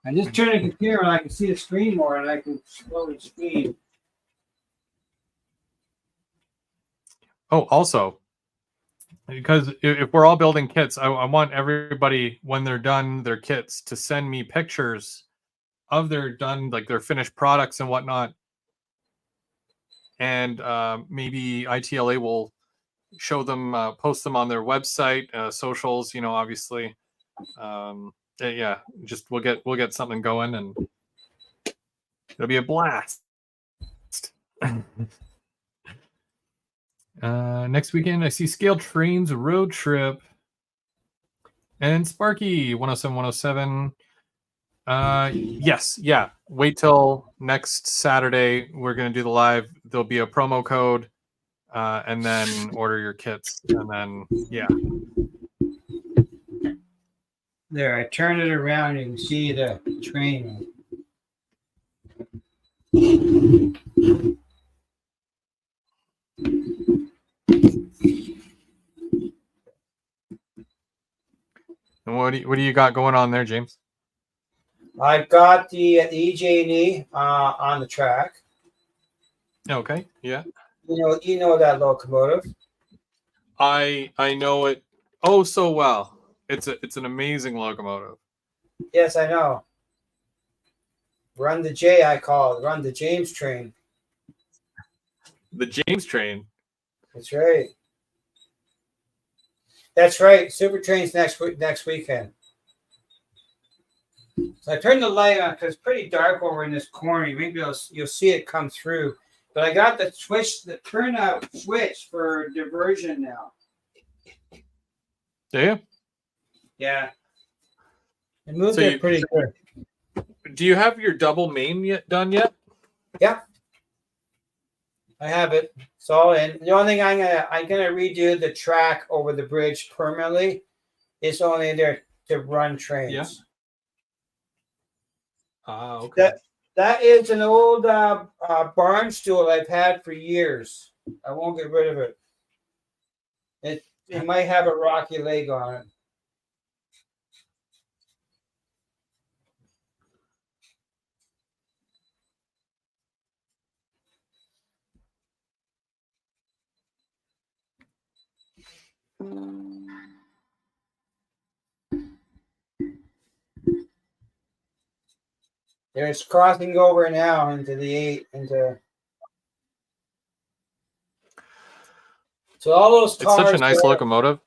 I just turned the computer and I can see the screen more, and I can slowly speed. Oh, also, because if we're all building kits, I want everybody, when they're done their kits, to send me pictures of their done, like their finished products and whatnot. And maybe ITLA will show them, post them on their website, socials, obviously. Yeah, just we'll get something going, and it'll be a blast. Next weekend, I see Scale Trains Road Trip and Sparky 107 107. Yes, yeah. Wait till next Saturday. We're gonna do the live. There'll be a promo code, and then order your kits, and then yeah. There, I turned it around. You can see the train. And what do you got going on there, James? I've got the EJ&E on the track. Okay, yeah. You know that locomotive. I know it oh so well. It's an amazing locomotive. Yes, I know. Run the J, I call it. Run the James train. The James train. That's right. That's right. Super Train's next weekend. So I turned the light on because it's pretty dark over in this corner. Maybe you'll see it come through. But I got the turnout switch for diversion now. Yeah. Yeah. It moved it pretty good. Do you have your double main done yet? Yeah. I have it. It's all in. The only thing I'm gonna redo the track over the bridge permanently. It's only there to run trains. Yeah. Okay. That is an old barn stool I've had for years. I won't get rid of it. It might have a rocky leg on it. There's crossing over now into the 8 into. So all those cars. It's such a nice locomotive.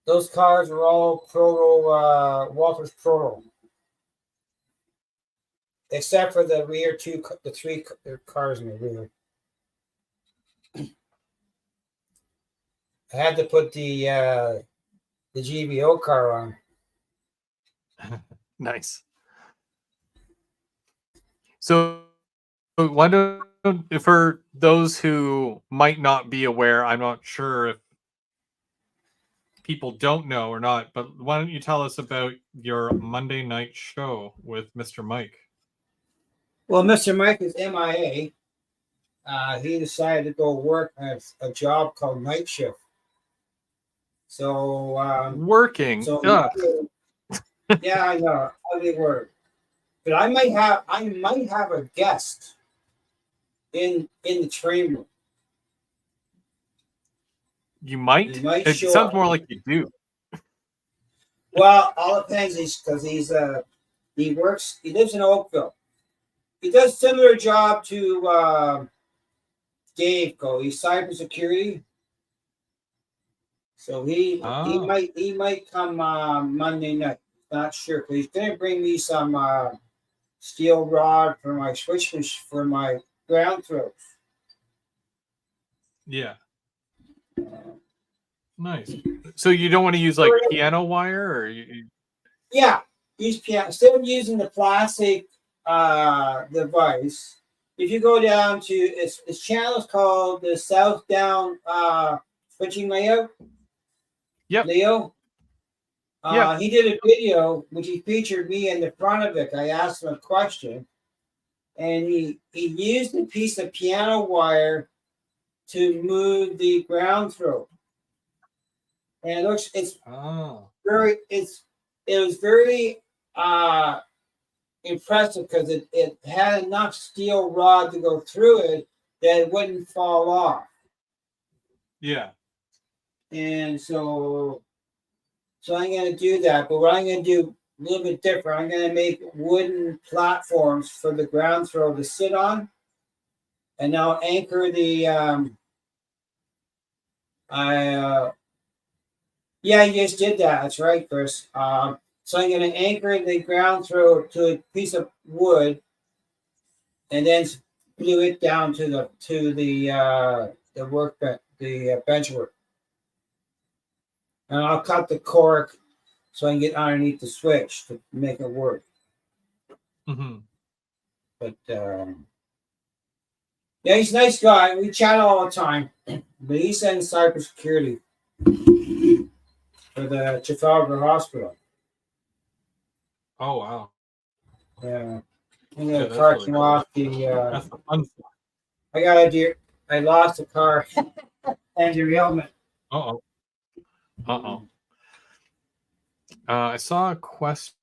Those cars are all proto Walters Proto, except for the rear the three cars in the rear. I had to put the GBO car on. Nice. So, why don't, for those who might not be aware, I'm not sure if people don't know or not, but why don't you tell us about your Monday night show with Mr. Mike? Well, Mr. Mike is MIA. He decided to go work at a job called night shift. So working. So yeah, I know. Ugly word. But I might have a guest in the train room. You might? It sounds up. More like you do. Well, all depends. Because he lives in Oakville. He does similar job to Dave Go. He's cybersecurity. So he might come Monday night. Not sure, because he's gonna bring me some steel rod for my for my ground throats. Yeah. Nice. So you don't want to use like piano wire, or you... Yeah, use piano instead of using the plastic device. If you go down to its channel is called the South Down switching layout. Yep. Leo. Yep. He did a video which he featured me in the front of it. I asked him a question, and he used a piece of piano wire to move the ground throat. And it looks it was very impressive because it had enough steel rod to go through it that it wouldn't fall off. Yeah. And so I'm going to do that. But what I'm going to do a little bit different, I'm going to make wooden platforms for the ground throw to sit on. And I'll anchor the yeah, you just did that. That's right, Chris. So I'm going to anchor the ground throw to a piece of wood, and then glue it down to the workbench, the bench work. And I'll cut the cork so I can get underneath the switch to make it work. Mm-hmm. But yeah, he's a nice guy. We chat all the time. But he's in cybersecurity for the Trafalgar Hospital. Oh wow. Yeah. I'm gonna that's cart really him cool. off the. That's the fun stuff. I got a deer. I lost the car and derailment. Uh-oh. I saw a question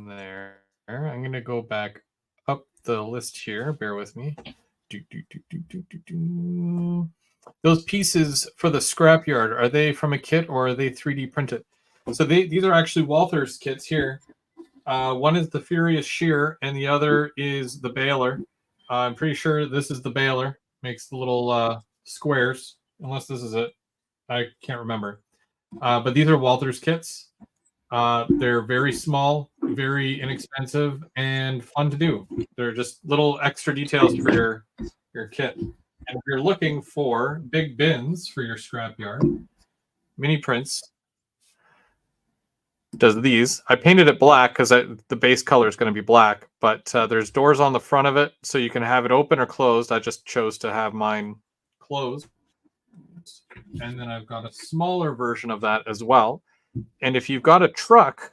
there. I'm going to go back up the list here. Bear with me. Those pieces for the scrapyard, are they from a kit or are they 3D printed? So these are actually Walther's kits here. One is the Furious Shear and the other is the baler. I'm pretty sure this is the baler. Makes the little squares, unless this is it. I can't remember. But these are Walther's kits. They're very small, very inexpensive, and fun to do. They're just little extra details for your kit. And if you're looking for big bins for your scrapyard, Mini Prints does these. I painted it black because the base color is going to be black, but there's doors on the front of it, so you can have it open or closed. I just chose to have mine closed. And then I've got a smaller version of that as well. And if you've got a truck,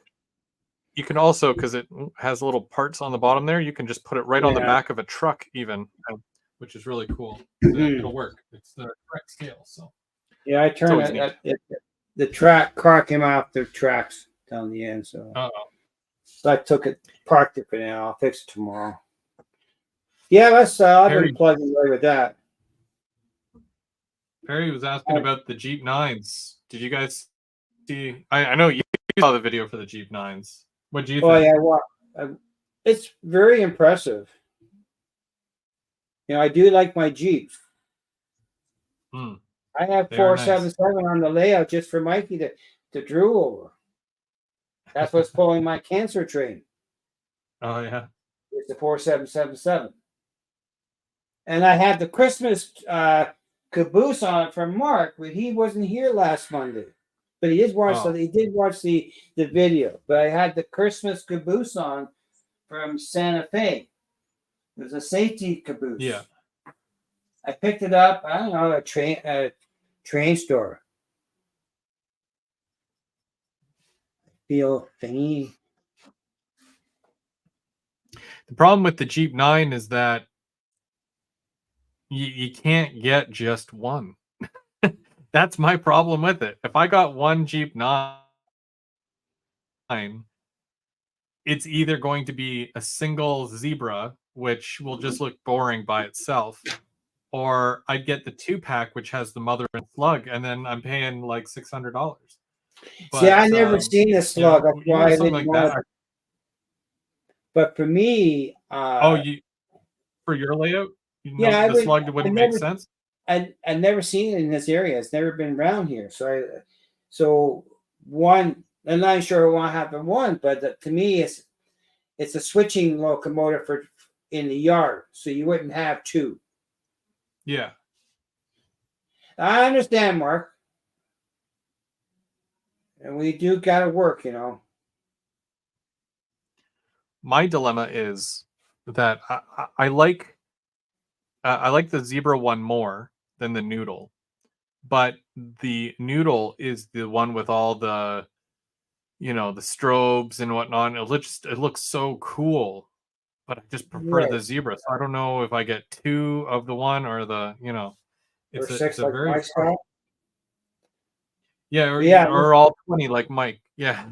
you can also, because it has little parts on the bottom there, you can just put it right on the back of a truck even, which is really cool. It'll work. It's the correct scale. So yeah, I turned the car came off the tracks down the end. So I took it, parked it for now. I'll fix it tomorrow. Yeah, that's I've been plugging away with that. Perry was asking about the Jeep 9s. Did you guys see? I know you saw the video for the Jeep 9s. What do you think? Oh yeah, well, it's very impressive. You know, I do like my Jeeps. I have 477 on the layout just for Mikey to drool over. That's what's pulling my cancer train. Oh yeah, it's the 4777, and I had the Christmas caboose on it from Mark, but he wasn't here last Monday. But he did watch. So he did watch the video. But I had the Christmas caboose on from Santa Fe. It was a safety caboose. Yeah. I picked it up. I don't know, a train store. Feel thingy. The problem with the Jeep 9 is that you can't get just one. That's my problem with it. If I got one Jeep 9, it's either going to be a single Zebra, which will just look boring by itself, or I'd get the 2-pack, which has the mother and slug, and then I'm paying like $600. See, I never seen a slug. That's why I didn't like want that. it. But for me, for your layout, the slug wouldn't make sense. I've never seen it in this area. It's never been around here. So one, I'm not sure I want to have the one, but to me, it's a switching locomotive for in the yard, so you wouldn't have two. Yeah, I understand, Mark, and we do got to work, you know. my dilemma is that I like the zebra one more than the noodle, but the noodle is the one with all the the strobes and whatnot. It looks so cool, but I just prefer Right. the zebra. So I don't know if I get two of the one or the Or it's six a like very Mike's got. yeah, But yeah. or all 20 like Mike. Yeah.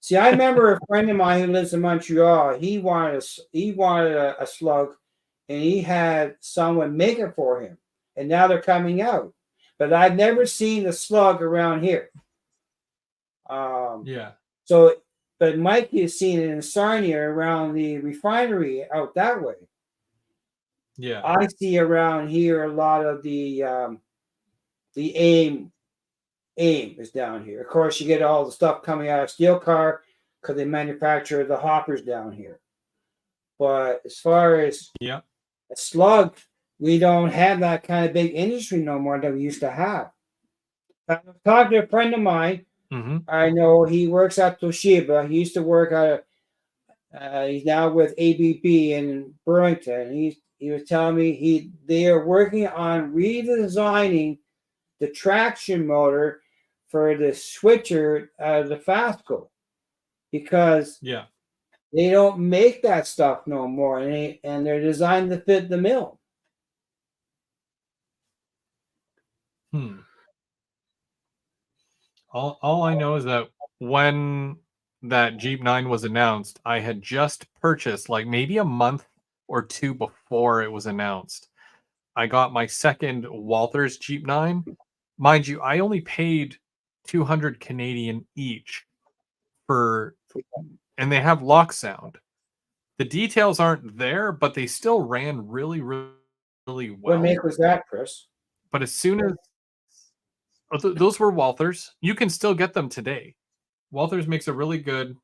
See, I remember a friend of mine who lives in Montreal. He wanted a slug, and he had someone make it for him. And now they're coming out. But I've never seen the slug around here. Yeah. So, but Mike has seen it in Sarnia around the refinery out that way. Yeah. I see around here a lot of the AIM is down here. Of course, you get all the stuff coming out of Steel Car because they manufacture the hoppers down here. But as far as Yeah. a slug, we don't have that kind of big industry no more that we used to have. I was talking to a friend of mine. Mm-hmm. I know he works at Toshiba. He used to work at he's now with ABB in Burlington. He was telling me they are working on redesigning the traction motor for the switcher, the Fastco, because Yeah. they don't make that stuff no more, and they're designed to fit the mill. All I know is that when that Jeep 9 was announced, I had just purchased, like maybe a month or two before it was announced. I got my second Walthers Jeep 9. Mind you, I only paid 200 Canadian each for, and they have lock sound. The details aren't there, but they still ran really, really, really well. What make was that, Chris? But as soon as those were Walthers, you can still get them today. Walthers makes a really good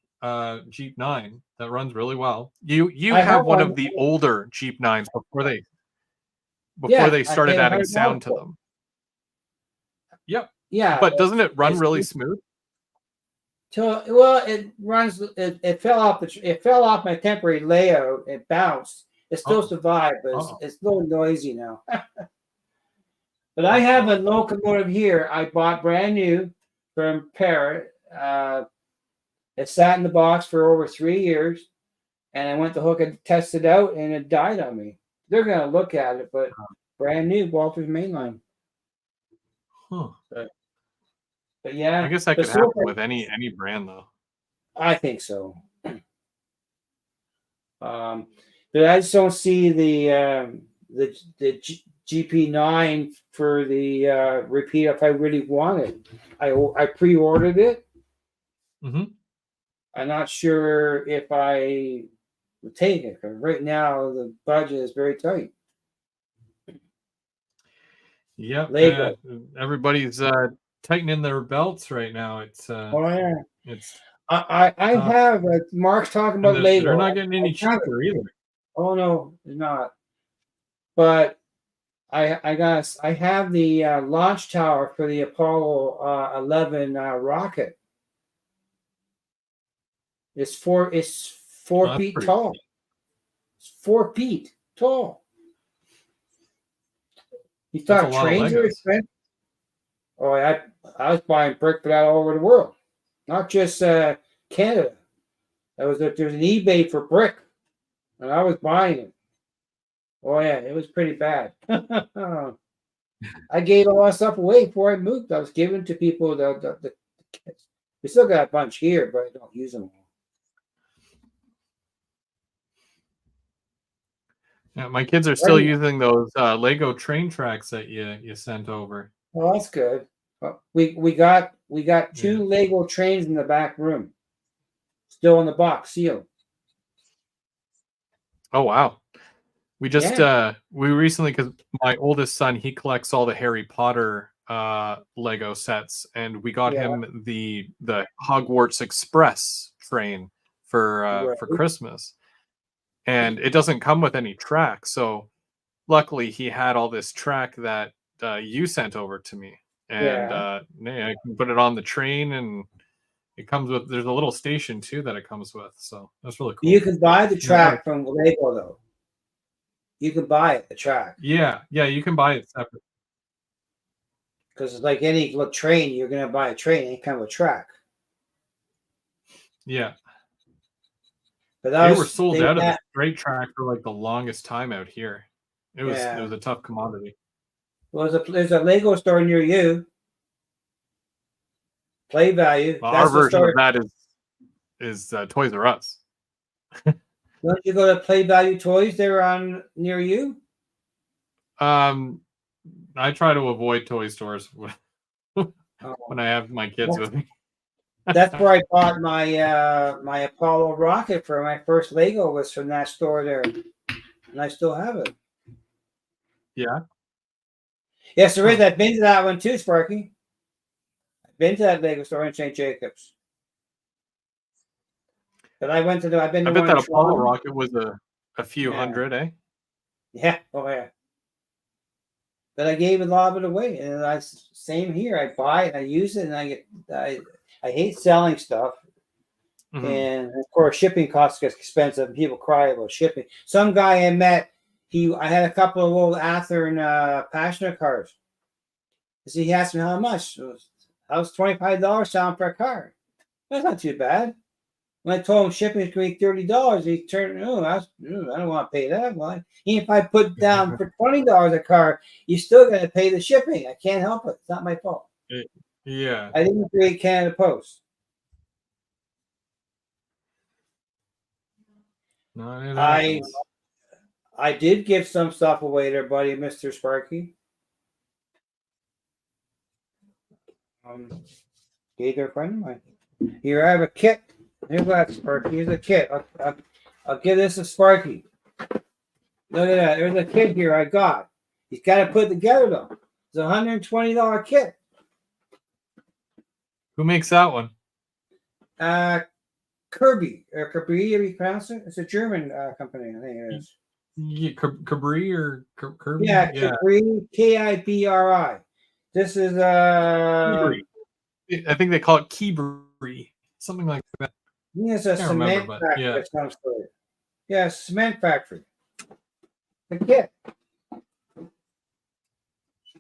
Jeep 9 that runs really well. You have one of the older Jeep 9s before they started adding sound to them. Yep. Yeah. But doesn't it run really smooth? Well, it runs. It fell off my temporary layout. It bounced. It still survived, but it's a little noisy now. But I have a locomotive here. I bought brand new from Parrot. It sat in the box for over 3 years, and I went to hook it, test it out, and it died on me. They're gonna look at it, but brand new Walthers mainline. Huh. But yeah, I guess that could happen with any brand, though. I think so. But I just don't see the GP9 for the repeat if I really want it. I pre-ordered it. Mm-hmm. I'm not sure if I would take it because right now the budget is very tight. Yep. Everybody's tightening their belts right now. It's I have Mark's talking about Lego. They're not getting any cheaper either. Oh no, they're not. But I have the launch tower for the Apollo 11 rocket. It's 4 feet tall. It's 4 feet tall. You thought trains are expensive? Oh, I was buying brick for that all over the world, not just Canada. There's an eBay for brick, and I was buying it. Oh yeah, it was pretty bad. I gave a lot of stuff away before I moved. I was giving to people. The kids. We still got a bunch here, but I don't use them all. Yeah, my kids are still using those Lego train tracks that you sent over. Well, that's good. We got 2 Lego trains in the back room, still in the box, sealed. Oh wow! We just we recently, because my oldest son, he collects all the Harry Potter Lego sets, and we got him the Hogwarts Express train for Christmas. And it doesn't come with any track, so luckily he had all this track that you sent over to me, and I can put it on the train, and It comes with, there's a little station too that it comes with. So that's really cool. You can buy the track from Lego though. You can buy it, the track. Yeah, you can buy it separate. Because it's like any train, you're going to buy a train, any kind of a track. Yeah. But they were sold out of the straight track for like the longest time out here. It was a tough commodity. Well, there's a Lego store near you. Play Value. Well, our version of that is Toys R Us. Don't you go to Play Value Toys? They're on near you. I try to avoid toy stores when I have my kids with me. That's where I bought my my Apollo rocket for my first Lego was from that store there, and I still have it. Yeah. Yes, there is. I've been to that one too, Sparky. I've been to that Lego store in St. Jacobs. But I went to the. I've been. I bet that Apollo rocket was a few hundred, eh? Yeah. Oh yeah. But I gave a lot of it away, and same here. I buy it, I use it, and I hate selling stuff, and of course shipping costs get expensive. And people cry about shipping. Some guy I met, I had a couple of old Athearn Passionate cars. So he asked me how much. I was $25 selling per car. That's not too bad. When I told him shipping is going to be $30, he turned, I don't want to pay that. Well, if I put down for $20 a car, you're still going to pay the shipping. I can't help it. It's not my fault. Yeah. I didn't create Canada Post. No, I did give some stuff away there, buddy, Mr. Sparky. Gave their friend of mine. Here, I have a kit. Here's that, Sparky. Here's a kit. I'll give this to Sparky. Look at that. There's a kit here I got. He's got to put it together, though. It's a $120 kit. Who makes that one? Kirby. Or Kirby, have you pronounced it? It's a German company, I think it is. Yeah, Cabri or Kirby? Yeah, Cabri, Kibri. This is Kibri. I think they call it Kibri. Something like that. Yeah, it's a cement factory. Yeah, cement factory. The kit.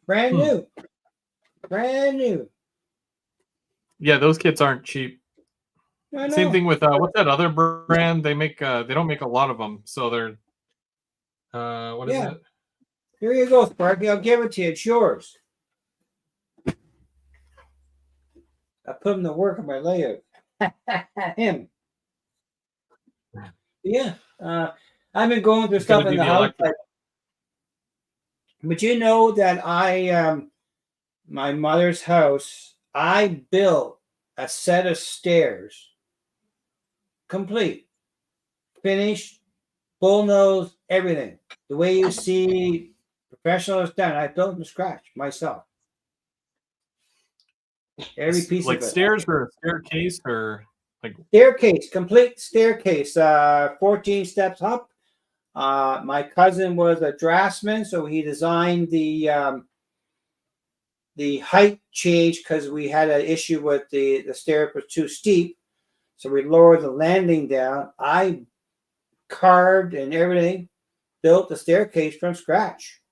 Brand new. Brand new. Yeah, those kits aren't cheap. Same thing with what's that other brand? They make they don't make a lot of them, so they're what is it? Here you go, Sparky. I'll give it to you. It's yours. I put him to work on my layout. Him. Yeah. I've been going through stuff in the house. But you know that my mother's house, I built a set of stairs. Complete. Finished. Bullnose. Everything. The way you see professionals done. I built from scratch myself. Every piece like of it. Stairs or a staircase or like staircase, complete staircase, 14 steps up. My cousin was a draftsman, so he designed the height change because we had an issue with the stair was too steep, so we lowered the landing down. I carved and everything, built the staircase from scratch.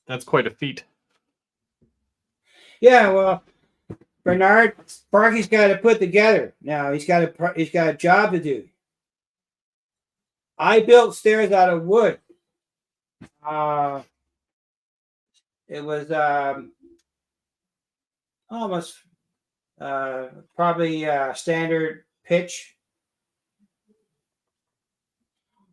That's quite a feat. Yeah, well, Bernard Sparky's got to put together now. He's got a job to do. I built stairs out of wood. It was almost probably standard pitch.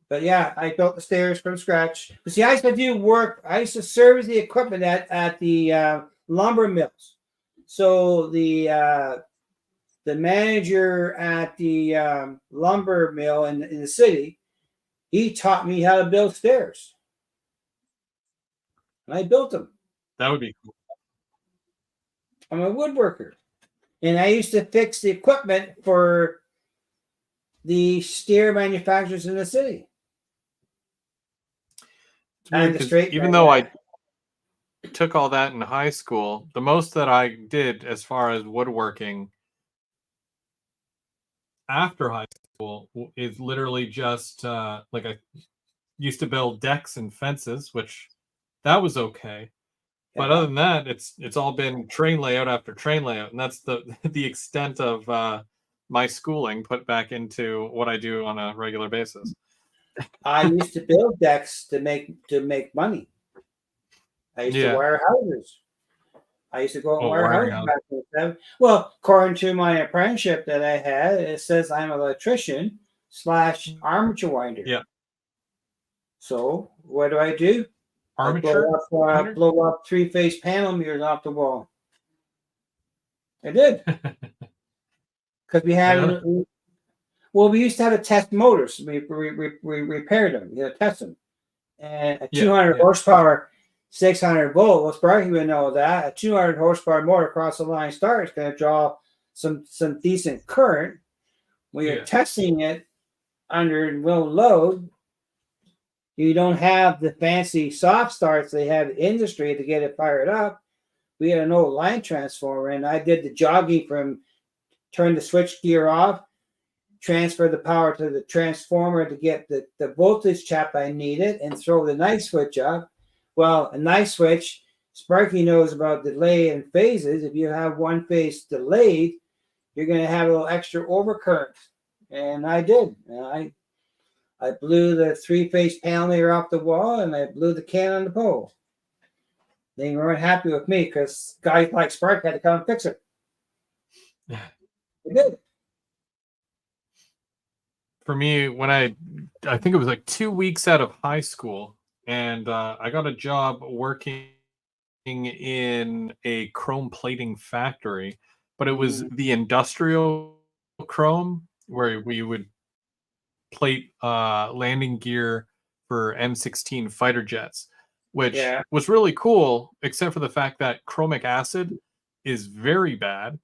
But yeah, I built the stairs from scratch. But see, I used to do work. I used to service the equipment at the lumber mills. So the manager at the lumber mill in the city, he taught me how to build stairs. And I built them. That would be cool. I'm a woodworker. And I used to fix the equipment for the stair manufacturers in the city. Weird, even though took all that in high school. The most that I did as far as woodworking after high school is literally just like I used to build decks and fences, which that was okay. But other than that, it's all been train layout after train layout, and that's the the extent of my schooling put back into what I do on a regular basis. I used to build decks to make money. I used to Yeah. wire houses. I used to go and Oh, wire wiring houses house. back in the day. Well, according to my apprenticeship that I had, it says I'm an electrician slash armature winder. Yeah. So what do? I Armature winder? blow up three-phase panel mirrors off the wall. I did because we had. Really? Well, we used to have a test motors. We repaired them. You know, test them, and a 200 horsepower, 600 volt. Well, Sparky would know that a 200 horsepower motor across the line start is going to draw some decent current. When you're testing it under low load, you don't have the fancy soft starts they have in the industry to get it fired up. We had an old line transformer, and I did the jogging from turn the switch gear off, transfer the power to the transformer to get the voltage chap I needed, and throw the night switch up. Well, a night switch, Sparky knows about delay and phases. If you have one phase delayed, you're going to have a little extra overcurrent. And I did. And I blew the three-phase panel mirror off the wall, and I blew the can on the pole. They weren't happy with me because guys like Spark had to come and fix it. They did. For me, when I think it was like 2 weeks out of high school, and I got a job working in a chrome plating factory, but it was the industrial chrome where we would plate landing gear for M16 fighter jets, which was really cool, except for the fact that chromic acid is very bad.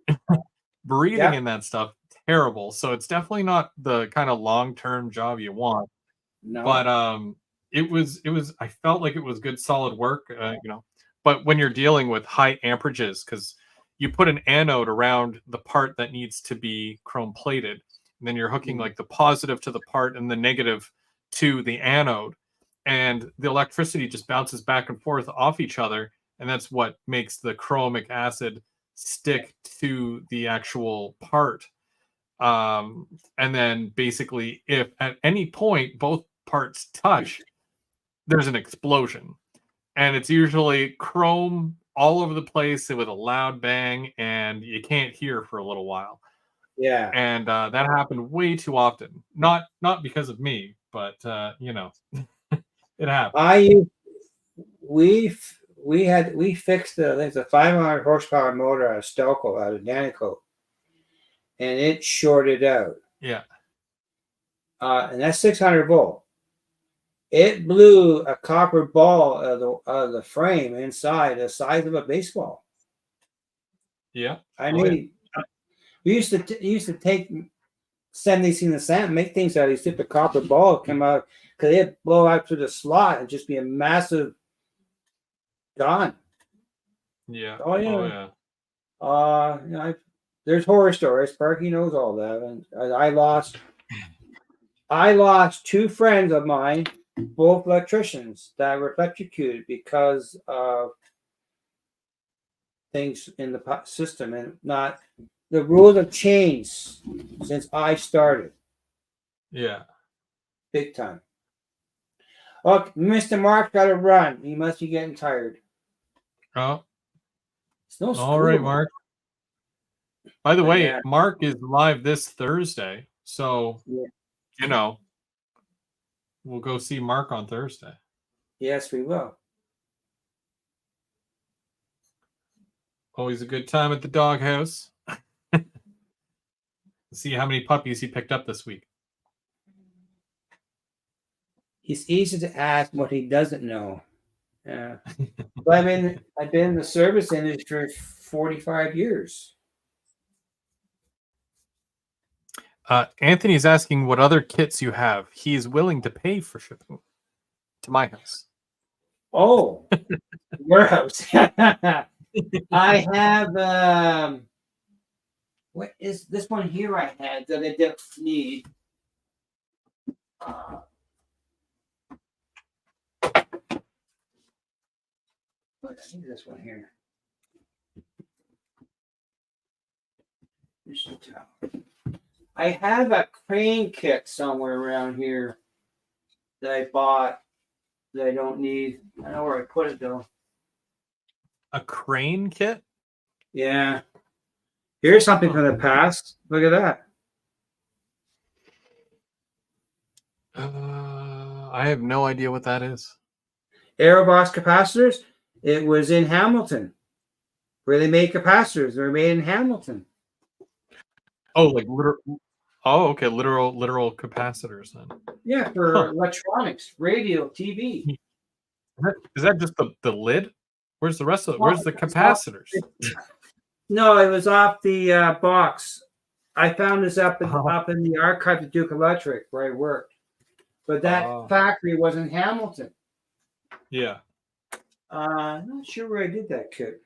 Breathing in that stuff, terrible. So it's definitely not the kind of long-term job you want. No. But it was I felt like it was good solid work, but when you're dealing with high amperages, because you put an anode around the part that needs to be chrome plated, and then you're hooking like the positive to the part and the negative to the anode, and the electricity just bounces back and forth off each other, and that's what makes the chromic acid stick to the actual part. And then basically, if at any point both parts touch, there's an explosion, and it's usually chrome all over the place with a loud bang, and you can't hear for a little while. Yeah. And that happened way too often. Not because of me, but it happened. We fixed there's a 500 horsepower motor out of Stelco out of Danico, and it shorted out. Yeah. And that's 600 volt. It blew a copper ball out of the frame inside the size of a baseball. Yeah. We used to send these things to Sam, make things out of these stupid copper ball come out because they'd blow out through the slot and just be a massive gone. Yeah. Oh yeah. There's horror stories. Sparky knows all that, and I lost two friends of mine, both electricians, that were electrocuted because of things in the system, and not the rules have changed since I started. Yeah. Big time. Okay, Mr. Mark's got to run. He must be getting tired. Oh. No all right, Mark. By the way, Mark is live this Thursday, so we'll go see Mark on Thursday. Yes, we will. Always a good time at the doghouse. See how many puppies he picked up this week. It's easy to ask what he doesn't know. Yeah. But I've been in the service industry for 45 years. Anthony's asking what other kits you have. He's willing to pay for shipping to my house. Oh, warehouse. I have what is this one here I had that I didn't need? Uh, what I need this one here. Here's the tower. I have a crane kit somewhere around here that I bought that I don't need. I know where I put it though. A crane kit? Yeah. Here's something from the past. Look at that. I have no idea what that is. Aerobox capacitors. It was in Hamilton, where they made capacitors. They're made in Hamilton. Oh, like literal. Oh, okay. Literal capacitors then. Yeah, for electronics, radio, TV. Is that just the lid? Where's the rest of it? Where's the capacitors? No, it was off the box. I found this up in the archive of Duke Electric where I worked, but that factory was in Hamilton. Yeah. I'm not sure where I did that kit.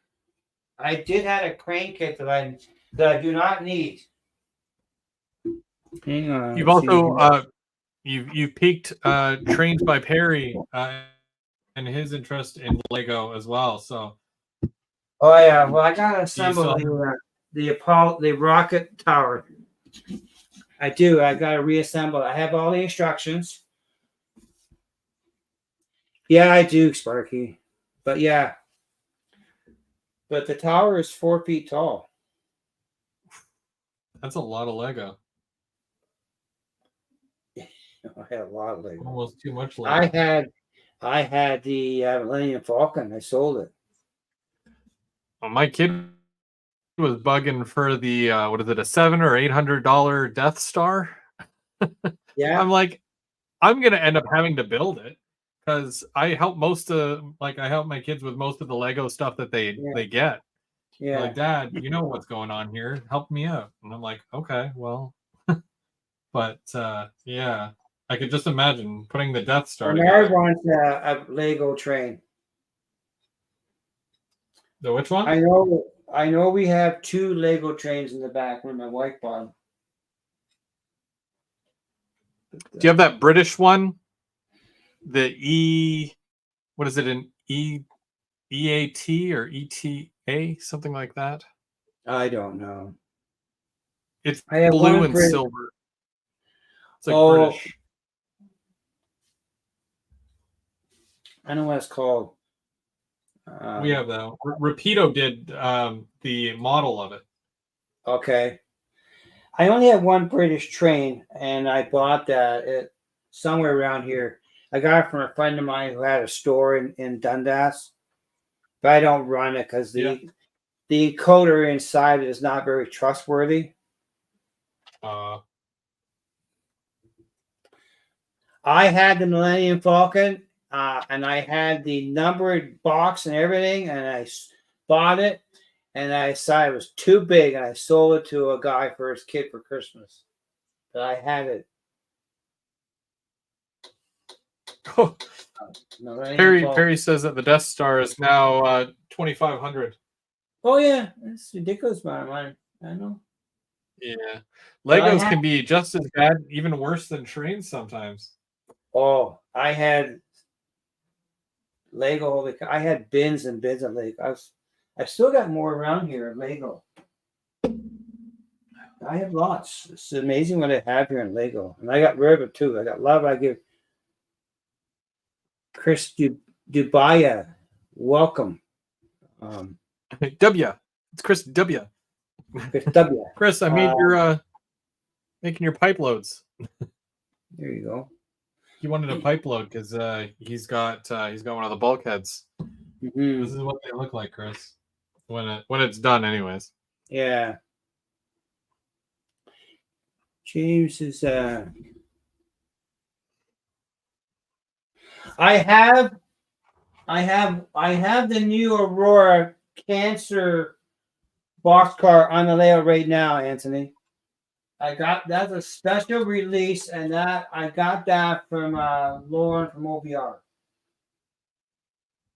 I did have a crane kit that I do not need. Hang on. You've also you've piqued Trains by Perry and his interest in Lego as well. So. Oh yeah, well I gotta assemble the rocket tower. I do. I gotta reassemble. I have all the instructions. Yeah, I do, Sparky. But yeah. But the tower is 4 feet tall. That's a lot of Lego. I had a lot of Lego. Almost too much Lego. I had the Millennium Falcon. I sold it. Well, my kid was bugging for the what is it, a $700 or $800 Death Star? Yeah. I'm like, I'm gonna end up having to build it because I help my kids with most of the Lego stuff that they get. Yeah. They're like, Dad, you know what's going on here. Help me out. And I'm like, okay, well. But yeah, I could just imagine putting the Death Star Bernard wants a Lego train. The which one? I know we have 2 Lego trains in the back where my wife bought them. Do you have that British one? The what is it, an EAT or ETA, something like that? I don't know. It's blue and silver. It's like British. I know what it's called. We have that. Rapido did the model of it. Okay. I only have one British train, and I bought that somewhere around here. I got it from a friend of mine who had a store in Dundas, but I don't run it because the encoder inside is not very trustworthy. I had the Millennium Falcon, and I had the numbered box and everything, and I bought it, and I decided it was too big, and I sold it to a guy for his kid for Christmas. But I had it. Oh. Perry says that the Death Star is now 2,500. Oh yeah, it's ridiculous amount of money. I know. Yeah, Legos can be just as bad, even worse than trains sometimes. Oh, I had Lego. I had bins and bins of Lego. I still got more around here of Lego. I have lots. It's amazing what I have here in Lego, and I got rid of it too. I got love. I give Chris Dubaya welcome. W. It's Chris W. Chris W. Chris, I made your making your pipe loads. There you go. He wanted a pipe load because he's got one of the bulkheads. Mm-hmm. This is what they look like, Chris. When it's done, anyways. Yeah. James is I have the new Aurora Cancer boxcar on the layout right now, Anthony. That's a special release, and that I got that from Lauren from OBR.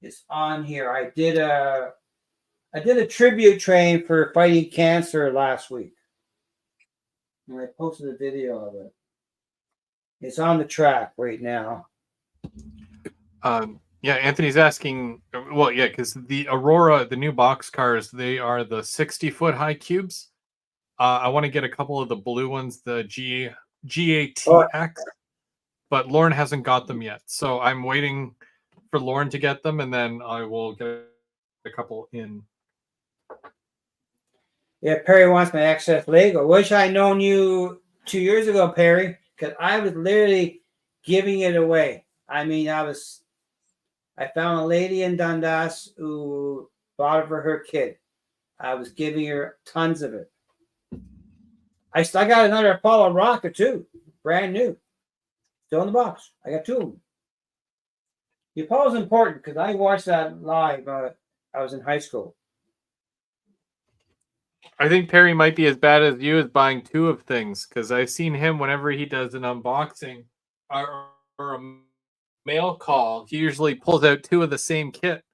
is on here. I did a tribute train for fighting cancer last week. And I posted a video of it. It's on the track right now. Yeah, Anthony's asking. Well, yeah, because the Aurora, the new box cars, they are the 60-foot high cubes. I want to get a couple of the blue ones, the GATX, but Lauren hasn't got them yet. So I'm waiting for Lauren to get them, and then I will get a couple in. Yeah, Perry wants my excess Lego. Wish I known you 2 years ago, Perry, because I was literally giving it away. I mean, I found a lady in Dundas who bought it for her kid. I was giving her tons of it. I got another Apollo rocket too, brand new, still in the box. I got two of them. The Apollo's important because I watched that live. I was in high school. I think Perry might be as bad as you as buying two of things, because I've seen him whenever he does an unboxing or a mail call, he usually pulls out two of the same kit.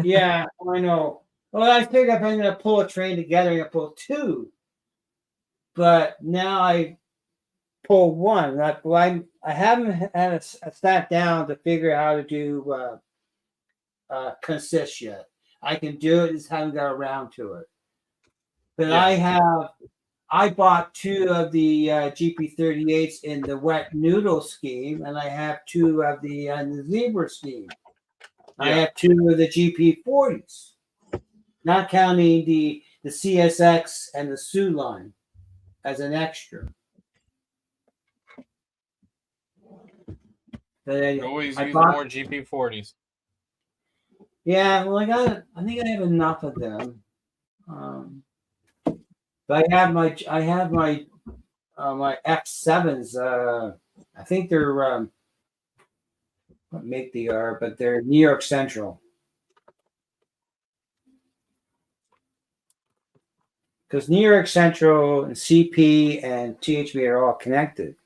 Yeah, I know. Well, I figured if I'm going to pull a train together, I'm going to pull two. But now I pull one. I haven't had sat down to figure out how to do consist yet. I can do it, just haven't got around to it. But yeah. I bought two of the GP38s in the wet noodle scheme, and I have two of the zebra scheme. Yeah. I have two of the GP40s, not counting the CSX and the Sioux line as an extra. But always use more GP40s. Yeah, well, I think I have enough of them. But I have my my X7s. I think they're what make they are, but they're New York Central. Because New York Central and CP and THB are all connected.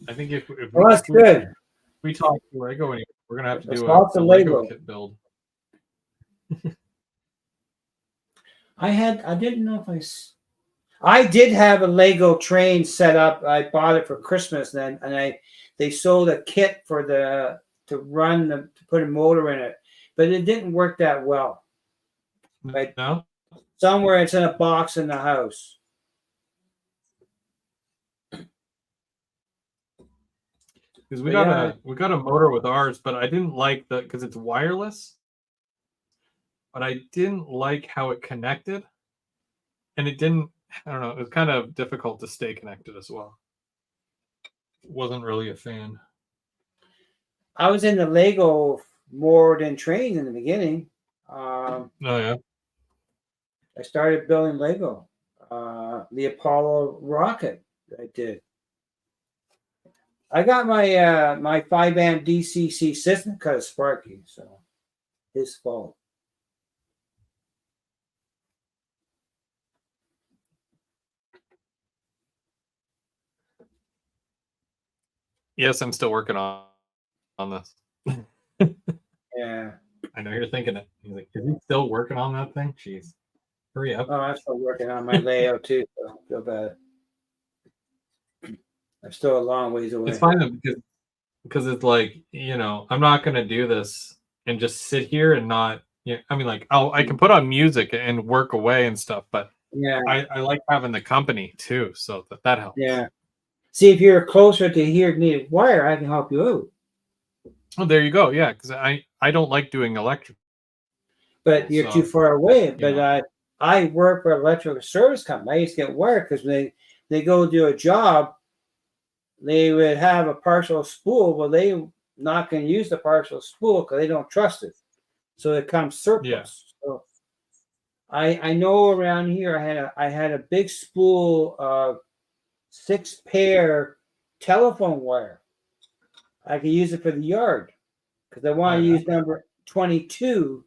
I think if that's good. We talk to Lego anyway, we're gonna have to do a Lego kit build. I didn't know if I did have a Lego train set up. I bought it for Christmas then, and they sold a kit for to put a motor in it, but it didn't work that well. Right? No. Somewhere it's in a box in the house. Because we got a motor with ours, but I didn't like because it's wireless. But I didn't like how it connected, and it didn't. I don't know. It was kind of difficult to stay connected as well. Wasn't really a fan. I was into Lego more than trains in the beginning. Oh yeah. I started building Lego. The Apollo rocket I did. I got my my 5-amp DCC system because of Sparky, so his fault. Yes, I'm still working on this. Yeah. I know you're thinking it. He's like, is he still working on that thing? Jeez. Hurry up. Oh, I'm still working on my layout too, so I feel bad. I'm still a long ways away. It's fine because it's like, I'm not gonna do this and just sit here and not. I mean, like, I can put on music and work away and stuff, but yeah, I like having the company too, so that helps. Yeah. See, if you're closer to here needed wire, I can help you out. Oh, there you go. Yeah, because I don't like doing electric. But you're too far away. But I work for an electrical service company. I used to get wire because when they go do a job, they would have a partial spool. Well, they not going to use the partial spool because they don't trust it. So it comes surplus. Yeah. So I know around here I had a big spool of 6-pair telephone wire. I could use it for the yard because I want to use number 22.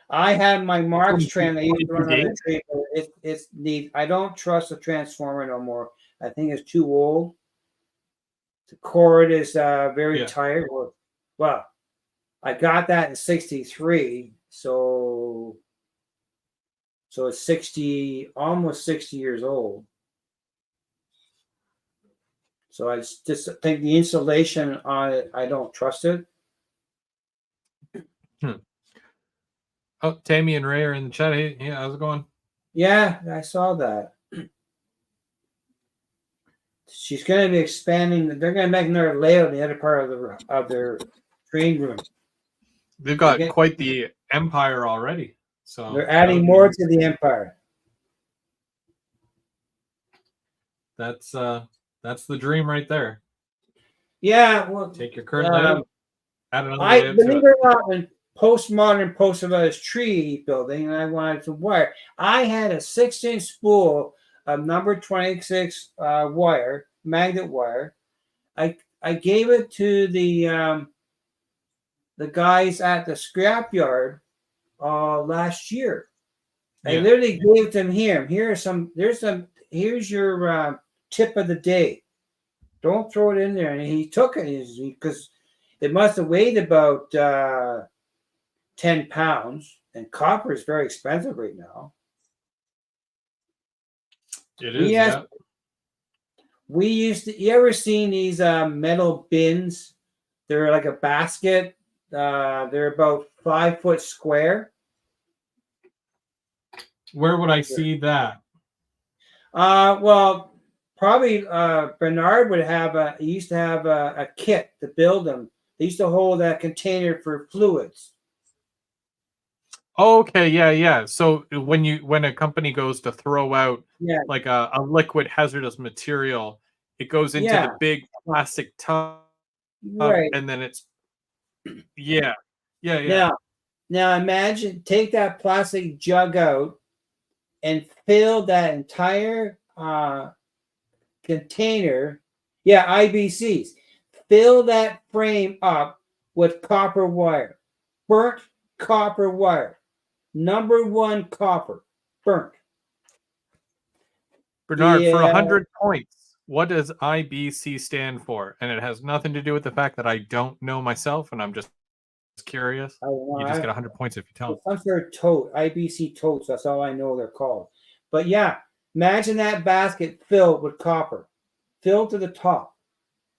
I have my Marks From tram that used to run on the 22 tree, but it's neat. I don't trust the transformer no more. I think it's too old. The cord is very Yeah. tired. Well, I got that in '63, so it's 60, almost 60 years old. So I just think the insulation on it, I don't trust it. Oh, Tammy and Ray are in the chat. Hey, yeah, how's it going? Yeah, I saw that. She's going to be expanding. They're going to make another layout in the other part of their train room. They've got quite the empire already. So they're adding more to the empire. That's the dream right there. Yeah, well, take your current layout, add another layout believe it or not, when Postmodern posted about his tree building, and I wanted to wire, I had a 6-inch spool of number 26 wire, magnet wire. I gave it to the guys at the scrapyard last year. I literally gave them here. Here's your tip of the day. Don't throw it in there. And he took it because it must have weighed about 10 pounds, and copper is very expensive right now. It is. Yeah. We used to. You ever seen these metal bins? They're like a basket. They're about 5 foot square. Where would I see that? Well, probably Bernard would have he used to have a kit to build them. They used to hold a container for fluids. Oh, okay, yeah. So when a company goes to throw out like a liquid hazardous material, it goes into the big plastic tub, right? And then it's yeah. Now imagine, take that plastic jug out and fill that entire container. Yeah, IBCs. Fill that frame up with copper wire, burnt copper wire. Number 1 copper, burnt. Bernard, for 100 points, what does IBC stand for? And it has nothing to do with the fact that I don't know myself, and I'm just curious. You just get 100 points if you tell me. Some sort of tote, IBC totes. That's all I know they're called. But yeah, imagine that basket filled with copper, filled to the top,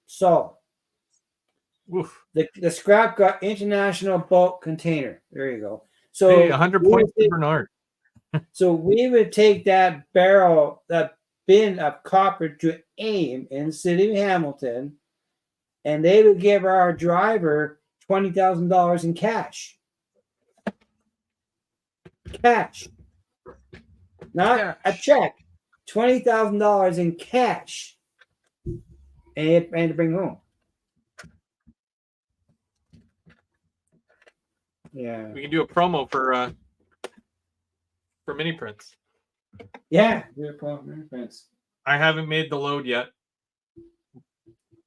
solid. Oof. The scrap got international bulk container. There you go. So hey, 100 points to Bernard. So we would take that barrel, that bin of copper to AIM in the city of Hamilton, and they would give our driver $20,000 in cash. Cash. Not a check. $20,000 in cash. And to bring home. Yeah. We can do a promo for mini prints. Yeah, do a promo for mini prints. I haven't made the load yet,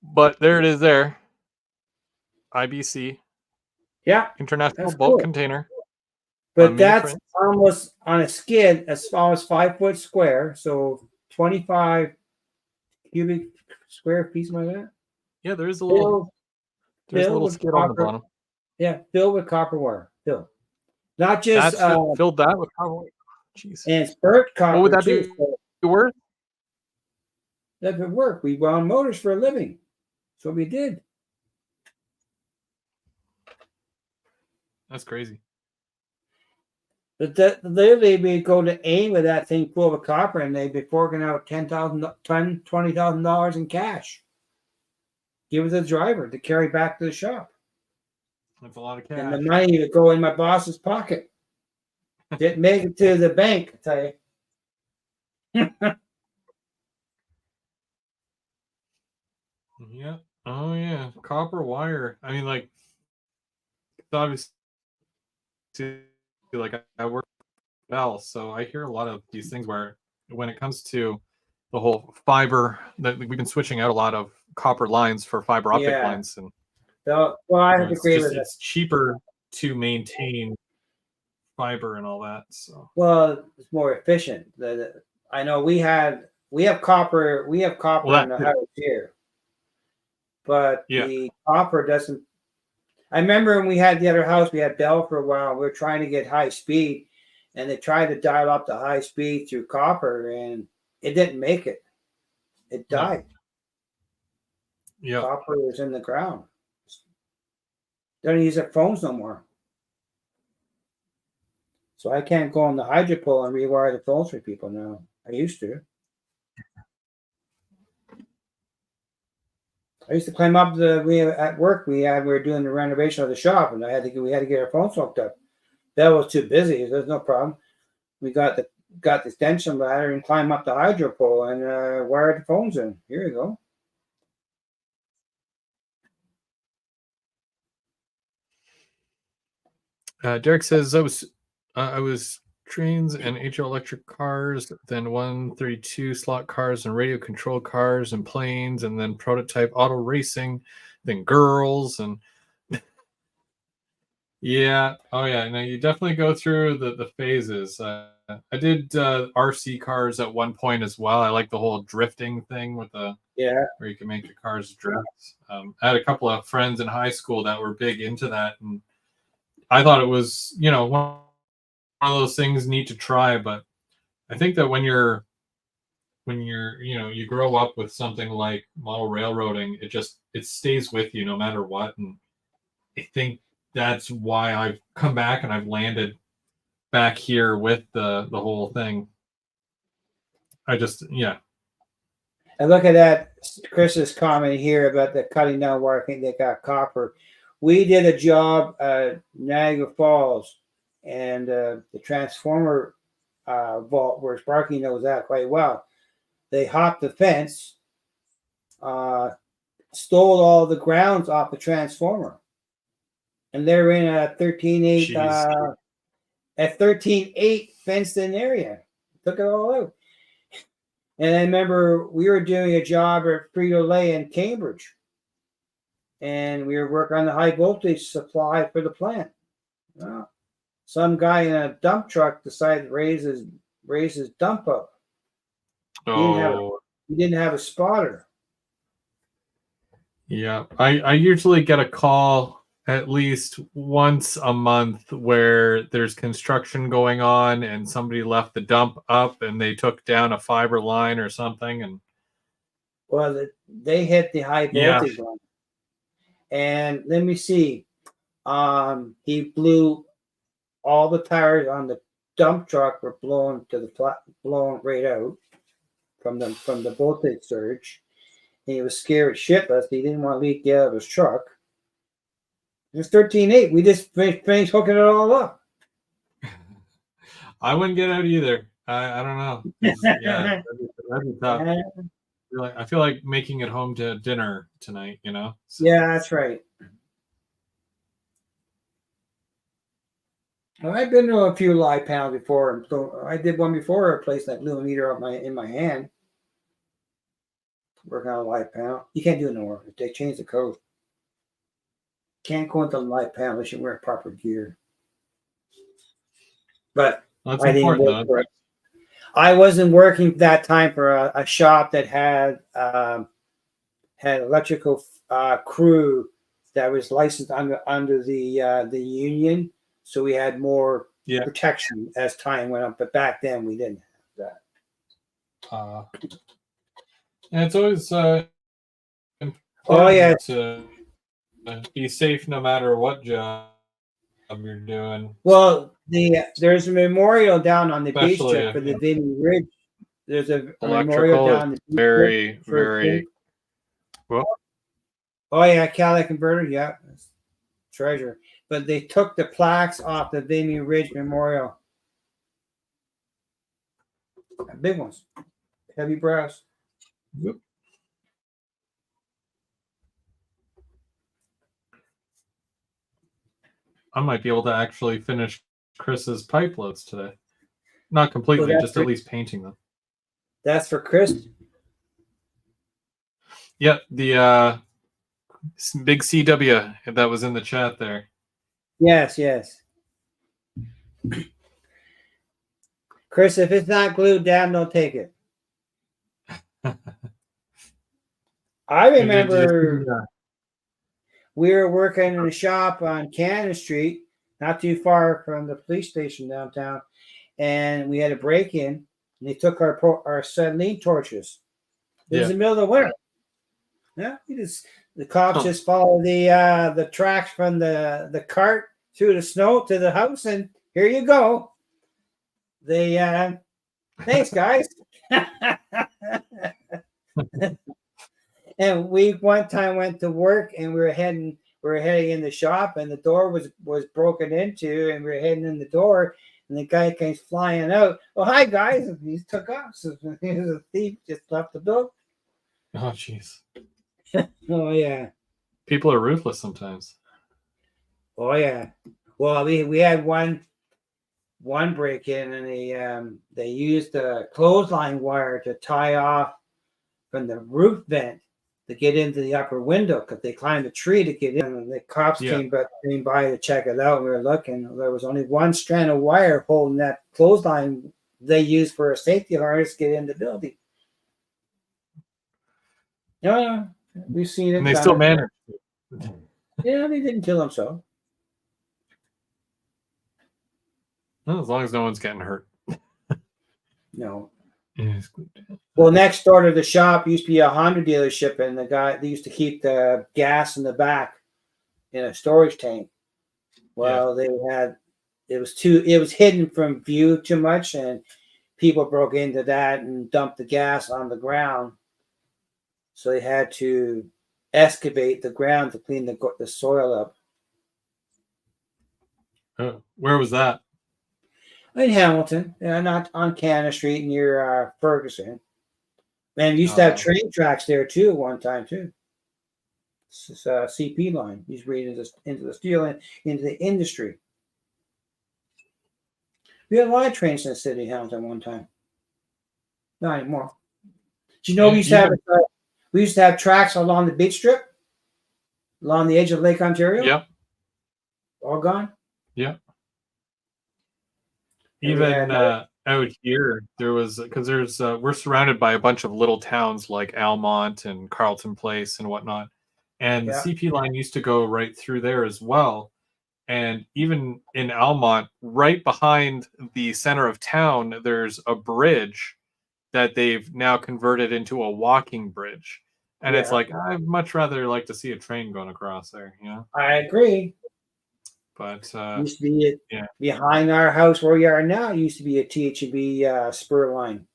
but there it is there. IBC. Yeah. International bulk container. But that's almost on a skid as far as 5 foot square, so 25 cubic square feet like that. Yeah, there is a little. There's a little skid on the bottom. Yeah, filled with copper wire. Filled. Not just filled that with copper wire. Jeez. And it's burnt copper. What would that be worth? That would work. We wound motors for a living. That's what we did. That's crazy. But literally, we go to AIM with that thing full of copper, and they'd be forking out $20,000 in cash. Give it to the driver to carry back to the shop. That's a lot of cash. And the money would go in my boss's pocket. Didn't make it to the bank, I tell you. Yeah. Oh, yeah. Copper wire. I mean, like, it's obviously, like, I work with Bell, so I hear a lot of these things where when it comes to the whole fiber, that we've been switching out a lot of copper lines for fiber optic lines. And so, well, I agree with that. It's cheaper to maintain fiber and all that. So Well, it's more efficient. I know we have copper. We have copper Well, in the that too. house here, but Yeah. the copper doesn't. I remember when we had the other house, we had Bell for a while. We were trying to get high speed, and they tried to dial up the high speed through copper, and it didn't make it. It No. died. Yeah. Copper was in the ground. They don't use their phones no more. So I can't go on the hydro and rewire the phones for people now. I used to. I used to climb up at work. We were doing the renovation of the shop, and we had to get our phones hooked up. Bell was too busy. There's no problem. We got the extension ladder and climb up the hydro pole and wire the phones in. Here you go. Derek says I was trains and HO electric cars, then 132 slot cars and radio control cars and planes, and then prototype auto racing, then girls and yeah. Oh yeah. No, you definitely go through the phases. I did RC cars at one point as well. I like the whole drifting thing with the where you can make the cars drift. I had a couple of friends in high school that were big into that, and I thought it was, one of those things neat to try. But I think that when you're, you grow up with something like model railroading, it stays with you no matter what. And I think that's why I've come back and I've landed back here with the whole thing. I look at that Chris's comment here about the cutting down wire. I think they got copper. We did a job at Niagara Falls, and the transformer vault where Sparky knows that quite well. They hopped the fence, stole all the grounds off the transformer, and they're in a 13.8 fenced in area. Took it all out. And I remember we were doing a job at Frito-Lay in Cambridge, and we were working on the high voltage supply for the plant. Well, some guy in a dump truck decided to raise his dump up. He didn't have a spotter. Yeah, I usually get a call at least once a month where there's construction going on and somebody left the dump up and they took down a fiber line or something. And well, they hit the high voltage line. And let me see. He blew all the tires on the dump truck were blown right out from the voltage surge. And he was scared shitless. He didn't want to leak out of his truck. It was 13.8. We just finished hooking it all up. I wouldn't get out either. I don't know. Yeah, that'd be tough. I feel like making it home to dinner tonight, So. Yeah, that's right. Well, I've been to a few live panels before. I did one before a place that blew a meter up in my hand. Working on a live panel. You can't do it no more. They changed the code. Can't go into the live panel unless you wear proper gear. But that's I didn't work for it. I wasn't working that time for a shop that had electrical crew that was licensed under the union, so we had more protection as time went up. But back then we didn't have that. And it's always to be safe no matter what job you're doing. Well, there's a memorial down on the beach for the Vimy Ridge. There's a memorial down the beach. Very well. Oh yeah, Cadillac converter, yeah, treasure. But they took the plaques off the Vimy Ridge Memorial. Big ones, heavy brass. Yep. I might be able to actually finish Chris's pipe loads today. Not completely, just at least painting them. That's for Chris? Yep, the big CW that was in the chat there. Yes. Chris, if it's not glued down, don't take it. I remember we were working in a shop on Cannon Street, not too far from the police station downtown, and we had a break-in, and they took our acetylene torches. It was the middle of the winter. Yeah, the cops just followed the tracks from the cart through the snow to the house, and here you go. They thanks, guys. And we one time went to work, and we were heading in the shop, and the door was broken into, and we were heading in the door, and the guy came flying out. Oh, hi guys! And he took off. So he was a thief, just left the building. Oh, jeez. Oh yeah. People are ruthless sometimes. Oh yeah. Well, we had one break-in, and they used a clothesline wire to tie off from the roof vent to get into the upper window, because they climbed a tree to get in. And the cops came by to check it out. We were looking. There was only one strand of wire holding that clothesline they used for a safety harness to get in the building. Yeah, we've seen it. And they still managed. Yeah, they didn't kill himself. Well, as long as no one's getting hurt. No. Yeah. Well, next door to the shop used to be a Honda dealership, and they used to keep the gas in the back in a storage tank. Well, it was hidden from view too much, and people broke into that and dumped the gas on the ground. So they had to excavate the ground to clean the soil up. Where was that? In Hamilton, not on Cannon Street near Ferguson. And we used to have train tracks there too at one time too. It's a CP line. He's reading into the steel and into the industry. We had a lot of trains in the city of Hamilton one time. Not anymore. Do you know we used to have tracks along the beach strip, along the edge of Lake Ontario? Yep. All gone? Yep. Even out here, there was, because we're surrounded by a bunch of little towns like Almont and Carleton Place and whatnot, and the CP line used to go right through there as well. And even in Almont, right behind the center of town, there's a bridge that they've now converted into a walking bridge. And it's like, I'd much rather like to see a train going across there, you know? I agree. But used to be behind our house where we are now. Used to be a THB spur line.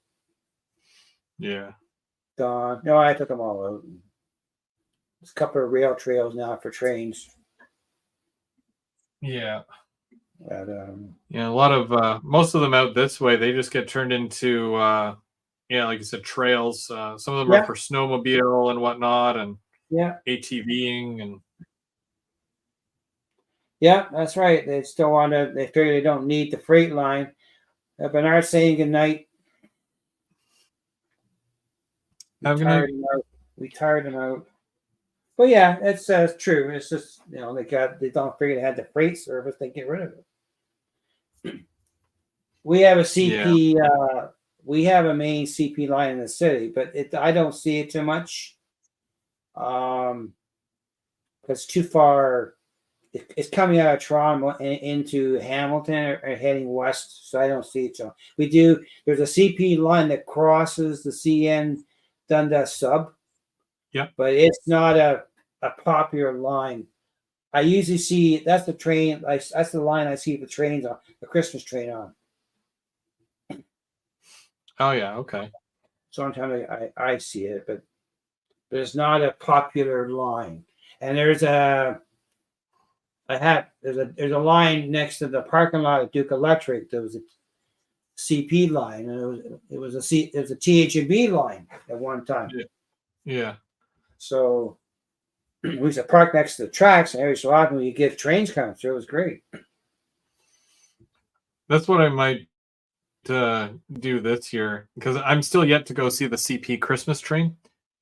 Yeah. No, I took them all out. There's a couple of rail trails now for trains. Yeah. But, a lot of most of them out this way, they just get turned into like you said, trails. Some of them are for snowmobile and whatnot, and ATVing and. Yeah, that's right. They still want to. They figure they don't need the freight line. Bernard saying good night. We tired them out. But yeah, it's true. It's just they don't figure they had the freight service. They get rid of it. We have a CP. Yeah. We have a main CP line in the city, but I don't see it too much. Because it's too far. It's coming out of Toronto into Hamilton or heading west, so I don't see it. So there's a CP line that crosses the CN Dundas sub. Yeah. But it's not a popular line. I usually see that's the train. That's the line I see the trains on, the Christmas train on. Oh yeah, okay. Sometimes I see it, but it's not a popular line. And there's a line next to the parking lot of Duke Electric. There was a CP line, and it was a THB line at one time. Yeah. So we used to park next to the tracks, and every so often we get trains coming through. It was great. That's what I might do this year, because I'm still yet to go see the CP Christmas train,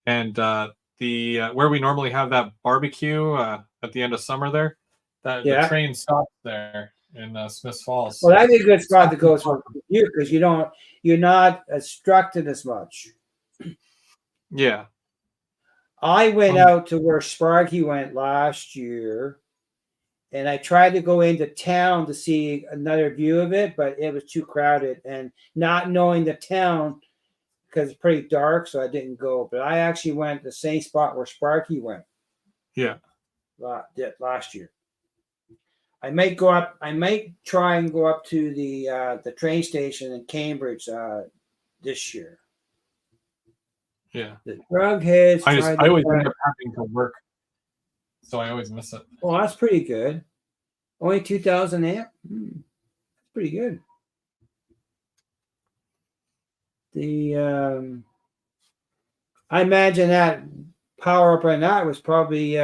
and the where we normally have that barbecue at the end of summer there. The train stops there, in Smiths Falls. Well, that'd be a good spot to go for you because you're not obstructed as much. Yeah. I went out to where Sparky went last year, and I tried to go into town to see another view of it, but it was too crowded. And not knowing the town, because it's pretty dark, so I didn't go. But I actually went the same spot where Sparky went. Yeah. Last year. I might go up. I might try and go up to the train station in Cambridge this year. Yeah. The drug heads. I always end up having to work, so I always miss it. Well, that's pretty good. Only 2,000 amp. That's pretty good. I imagine that power up on that was probably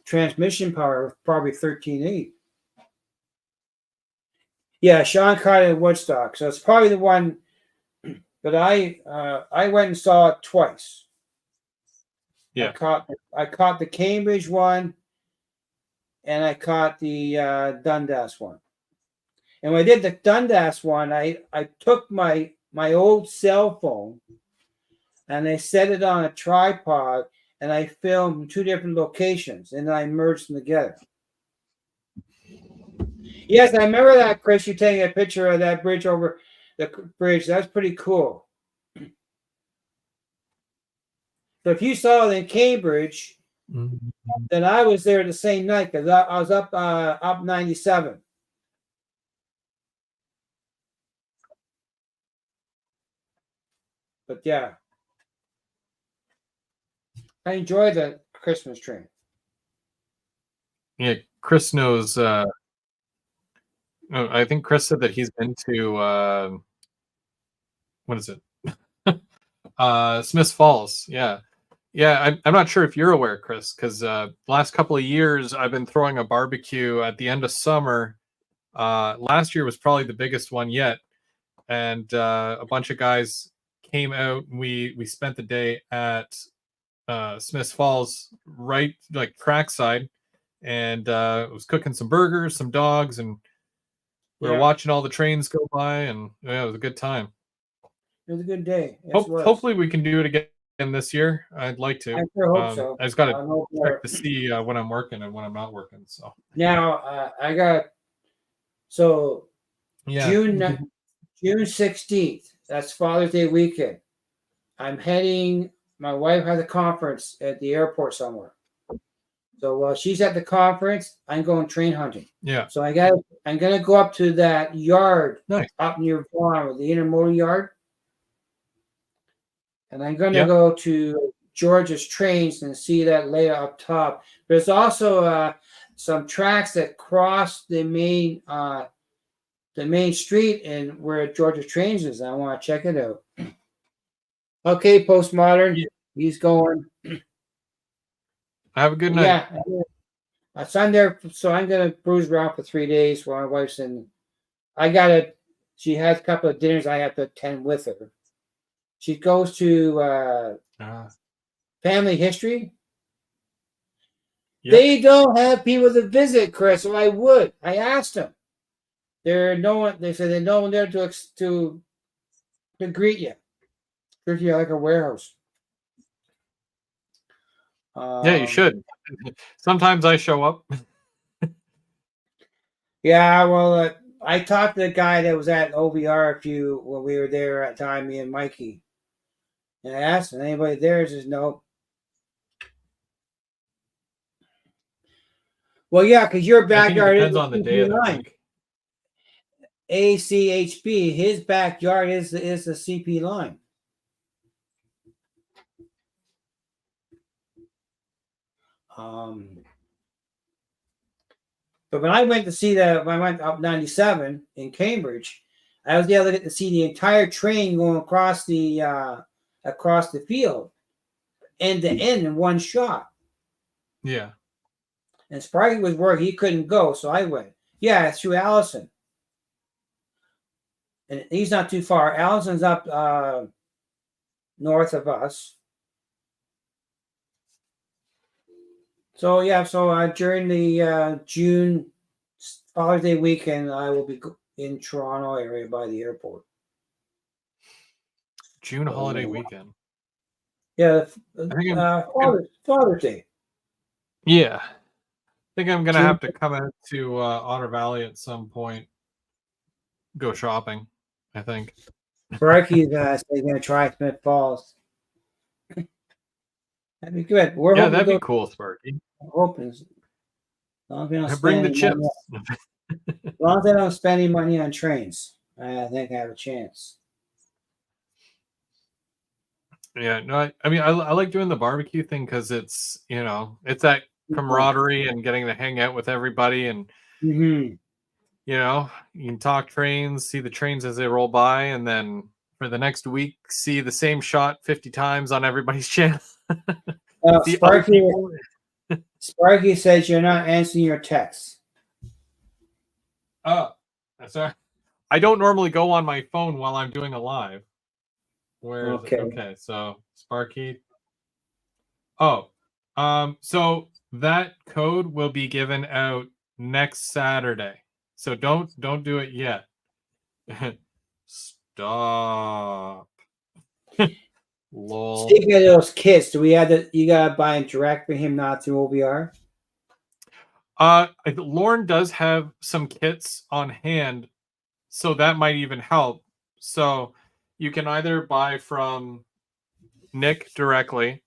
transmission power, probably 13.8. Yeah, Sean caught it in Woodstock, so it's probably the one. But I went and saw it twice. Yeah, I caught the Cambridge one, and I caught the Dundas one. And when I did the Dundas one, I took my old cell phone, and I set it on a tripod, and I filmed 2 different locations, and I merged them together. Yes, I remember that, Chris. You taking a picture of that bridge over the bridge. That's pretty cool. So if you saw it in Cambridge, then I was there the same night because I was up 97. But yeah, I enjoy the Christmas train. Yeah, Chris knows. I think Chris said that he's been to what is it? Smiths Falls. Yeah. I'm not sure if you're aware, Chris, because last couple of years I've been throwing a barbecue at the end of summer. Last year was probably the biggest one yet, and a bunch of guys came out. We spent the day at Smiths Falls, right like trackside, and was cooking some burgers, some dogs, and we were watching all the trains go by, and yeah, it was a good time. It was a good day. Hopefully we can do it again this year. I'd like to. I sure hope so. I just got to check to see when I'm working and when I'm not working. So now June 16th. That's Father's Day weekend. I'm heading. My wife has a conference at the airport somewhere. So while she's at the conference, I'm going train hunting. Yeah. So I'm gonna go up to that yard up near Vaughan, the intermodal yard. And I'm going to go to George's Trains and see that layout up top. There's also some tracks that cross the main street and where George's Trains is. I want to check it out. Okay, Postmodern. He's going. Have a good night. Yeah. So I'm there. So I'm going to cruise around for 3 days while my wife's in. She has a couple of dinners I have to attend with her. She goes to family history. Yep. They don't have people to visit, Chris, or I would. I asked them. They said there's no one there to greet you. Treat you like a warehouse. Yeah, you should. Sometimes I show up. Yeah, well, I talked to the guy that was at OVR when we were there at time, me and Mikey. And I asked him, anybody there? He says, no. Well, yeah, because your backyard depends on the day of the week. ACHB, his backyard is the CP line. But when I went to see when I went up 97 in Cambridge, I was able to get to see the entire train going across the field, end to end in one shot. Yeah. And Sparky was working; he couldn't go, so I went. Yeah, it's through Allison, and he's not too far. Allison's up north of us. So yeah, during the June Father's Day weekend, I will be in Toronto area by the airport. June holiday weekend. Yeah, I think Father's Day. Yeah. I think I'm going to June. have to come out to Otter Valley at some point. Go shopping, I think. Sparky's going to try Smith Falls. That'd be good. We're Yeah, hoping that'd to be cool, Sparky. hoping. As long as we don't Bring the spend chips. money, as long as I don't spend any money on trains, I think I have a chance. Yeah, no, I mean, I like doing the barbecue thing because it's, it's that camaraderie and getting to hang out with everybody. And, Mm-hmm. you can talk trains, see the trains as they roll by. And then for the next week, see the same shot 50 times on everybody's channel. Sparky says you're not answering your texts. Oh, sorry. I don't normally go on my phone while I'm doing a live. Where is it? Okay, so Sparky. Oh, so that code will be given out next Saturday. So don't do it yet. Stop. Lol. Speaking of those kits, do we have you gotta buy them direct for him, not through OBR? Lauren does have some kits on hand, so that might even help. So you can either buy from Nick directly,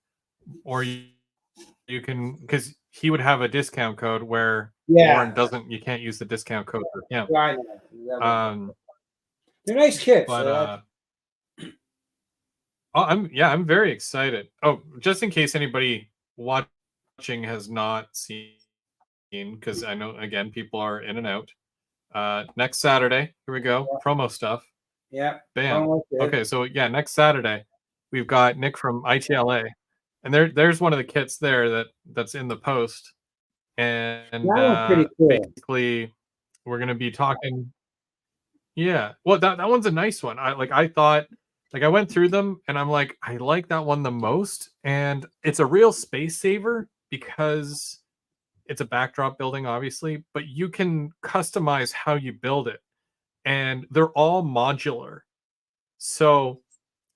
or you can, because he would have a discount code where Lauren doesn't. You can't use the discount code for him. Right. They're nice kits. But I'm very excited. Oh, just in case anybody watching has not seen, because I know again people are in and out. Next Saturday, here we go. Yeah. Promo stuff. Yeah. Bam. Okay, so yeah, next Saturday we've got Nick from ITLA, and there's one of the kits there that's in the post, and pretty cool. Basically we're gonna be talking. Yeah, well that one's a nice one. I thought. Like I went through them and I'm like, I like that one the most. And it's a real space saver because it's a backdrop building, obviously, but you can customize how you build it. And they're all modular. So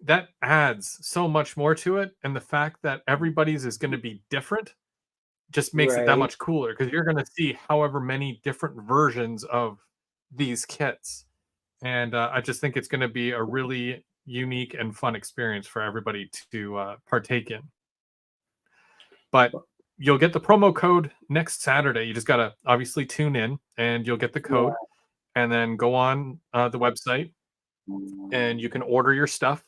that adds so much more to it. And the fact that everybody's is going to be different just makes it that much cooler because you're going to see however many different versions of these kits. And I just think it's going to be a really unique and fun experience for everybody to partake in. But you'll get the promo code next Saturday. You just got to obviously tune in and you'll get the code and then go on the website and you can order your stuff.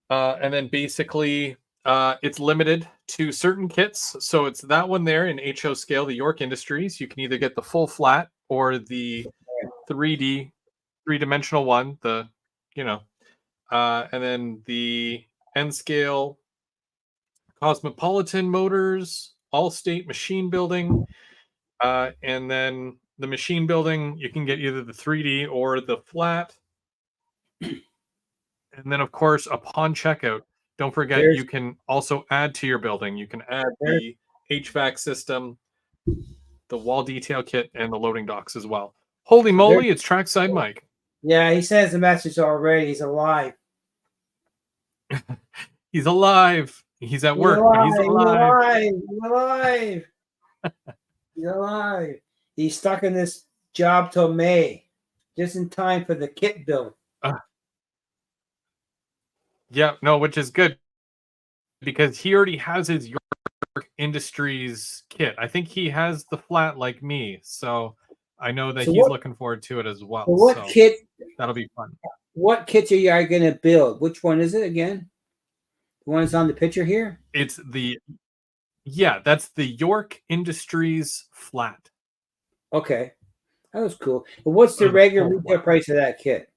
And then basically it's limited to certain kits. So it's that one there in HO scale, the York Industries. You can either get the full flat or the 3-dimensional one, and then the N scale Cosmopolitan Motors, All-State Machine Building, and then the machine building, you can get either the 3D or the flat. And then, of course, upon checkout, don't forget you can also add to your building. You can add the HVAC system, the wall detail kit, and the loading docks as well. Holy moly, it's Trackside Mike. Yeah, he sends a message already. He's alive. He's alive. He's at work, but he's alive. He's alive. He's alive. He's stuck in this job till May, just in time for the kit build. Yeah, no, which is good because he already has his York Industries kit. I think he has the flat like me, so I know that he's looking forward to it as well. So kit? That'll be fun. What kits are you going to build? Which one is it again? The one that's on the picture here? It's that's the York Industries flat. Okay. That was cool. But what's the regular retail price of that kit?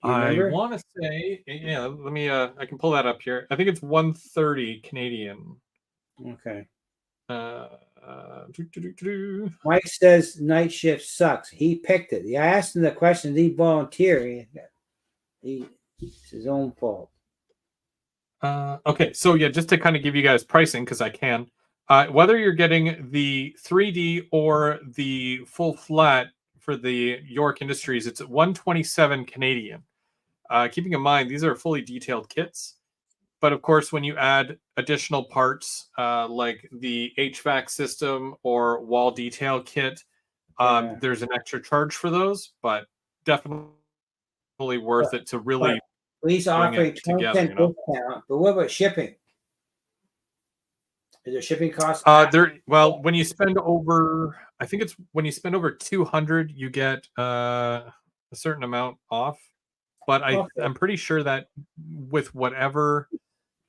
I want to say, let me, I can pull that up here. I think it's $130 Canadian. Okay. Doo-doo-doo-doo. Mike says night shift sucks. He picked it. I asked him the question. He volunteered. It's his own fault. Okay, so yeah, just to kind of give you guys pricing because I can. Whether you're getting the 3D or the full flat for the York Industries, it's at 127 Canadian. Keeping in mind, these are fully detailed kits. But of course, when you add additional parts like the HVAC system or wall detail kit, there's an extra charge for those, but definitely worth it to really He's bring offering it together. 20% discount, but what about shipping? Is there shipping costs? Well, when you spend over, I think it's when you spend over 200, you get a certain amount off. But I'm pretty sure that with whatever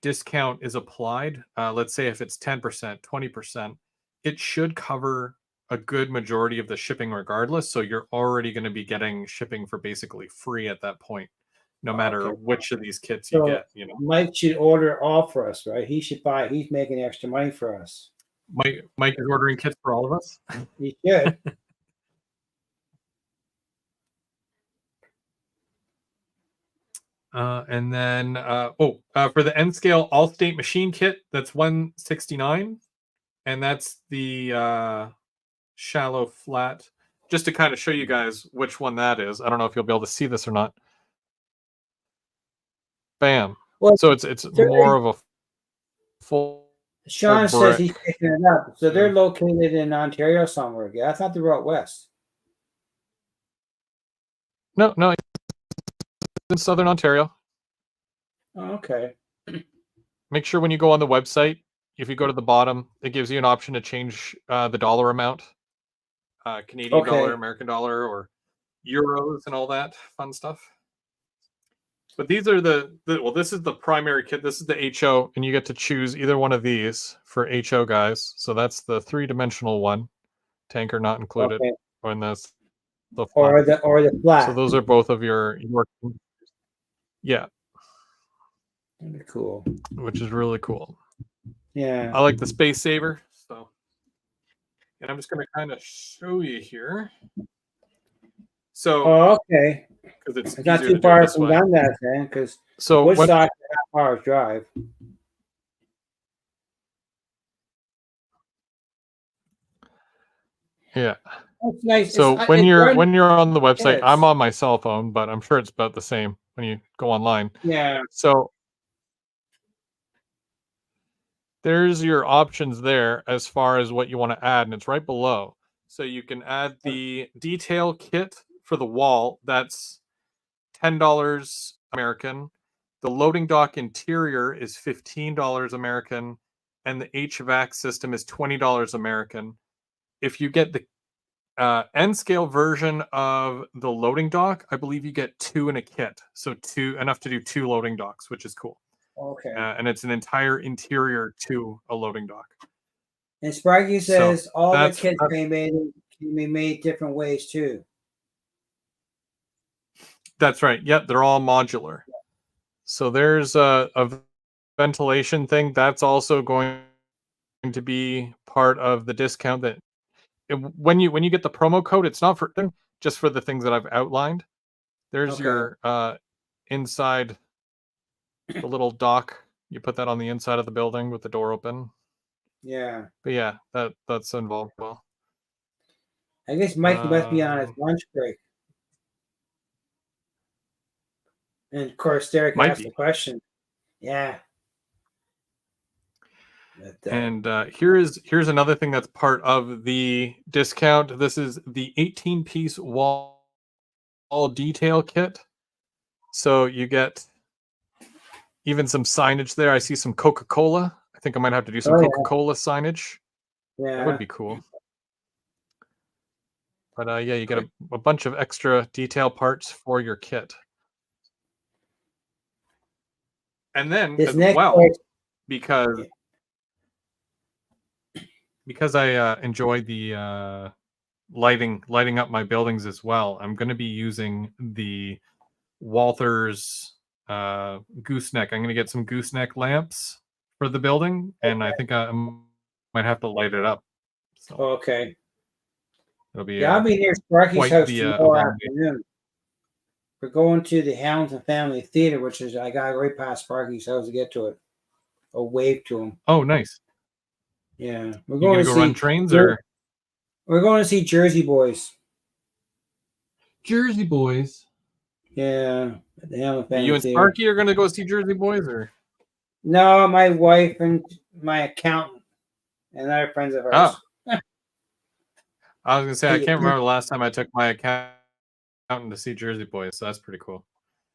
discount is applied, let's say if it's 10%, 20%, it should cover a good majority of the shipping regardless. So you're already going to be getting shipping for basically free at that point, no matter which of these kits you get. Mike should order all for us, right? He should buy. He's making extra money for us. Mike is ordering kits for all of us. He should. And then for the N scale all state machine kit, that's 169, and that's the shallow flat. Just to kind of show you guys which one that is. I don't know if you'll be able to see this or not. Bam. Well, so it's more of a full. Sean says he's picking it up. So they're located in Ontario somewhere. Yeah, I thought they were out west. No, in Southern Ontario. Oh, okay. Make sure when you go on the website, if you go to the bottom, it gives you an option to change the dollar amount, Canadian dollar, American dollar, or euros, and all that fun stuff. But these are this is the primary kit. This is the HO, and you get to choose either one of these for HO guys. So that's the 3-dimensional one, tanker not included, or in this. Or the flat. So those are both of your yeah. That'd be cool. Which is really cool. Yeah. I like the Space Saver. So, and I'm just going to kind of show you here. So, okay. Because it's not too far from Dundas, then. Because Woodstock, half-hour drive. Yeah. That's nice. So when you're on the website, I'm on my cell phone, but I'm sure it's about the same when you go online. Yeah. So there's your options there as far as what you want to add, and it's right below. So you can add the detail kit for the wall. That's $10 American. The loading dock interior is $15 American, and the HVAC system is $20 American. If you get the N scale version of the loading dock, I believe you get 2 in a kit. So enough to do 2 loading docks, which is cool. Okay. And it's an entire interior to a loading dock. And Sparky says all the kits can be made different ways too. That's right. Yep, they're all modular. So there's a ventilation thing. That's also going to be part of the discount. That when you get the promo code, it's not for just for the things that I've outlined. There's your inside, the little dock. You put that on the inside of the building with the door open. Yeah. But yeah, that's involved. Well, I guess Mike must be on his lunch break. And of course, Derek asked the question. Yeah. And here's another thing that's part of the discount. This is the 18-piece wall detail kit. So you get even some signage there. I see some Coca-Cola. I think I might have to do some Coca-Cola signage. Yeah, that would be cool. But yeah, you get a bunch of extra detail parts for your kit. And then this as well, because I enjoy the lighting up my buildings as well, I'm going to be using the Walthers gooseneck. I'm going to get some gooseneck lamps for the building, and I think I might have to light it up. So okay. It'll be I'll be near Sparky's house tomorrow afternoon. We're going to the Hamilton Family Theater, which is I got right past Sparky's house to get to it. Or wave to him. Oh, nice. Yeah, we're You going gonna to go see. run trains or We're going to see Jersey Boys. Jersey Boys? Yeah, at the Hamilton You Family and Theater. Sparky are gonna go see Jersey Boys, or No, my wife and my accountant and other friends of oh, ours. I was gonna say I Hey, can't remember the last time I took my accountant to see Jersey Boys, so that's pretty cool.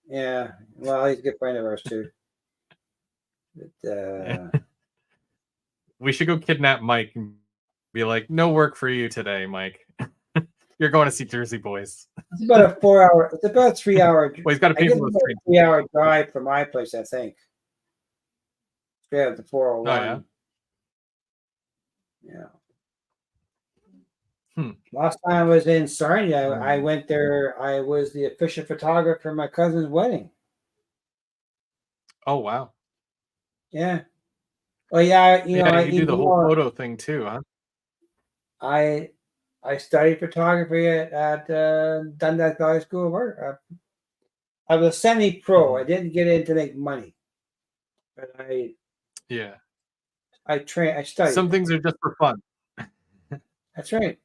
yeah, well, he's a good friend of ours too. But, We should go kidnap Mike and be like, "No work for you today, Mike. You're going to see Jersey Boys." it's about a 4 hour. It's about a 3 hour. Well, he's got to I pay guess for it's those about trains. a 3 hour drive from my place. I think. Straight up the 401. Oh yeah. Yeah. Hmm. Last time I was in Sarnia, I went there. I was the official photographer for my cousin's wedding. Oh wow. Yeah. Well, yeah, Yeah, you do the whole more, photo thing too, huh? I studied photography at Dundas Valley School of Art. I was semi-pro. I didn't get in to make money, but Yeah. I studied. Some things are just for fun. That's right.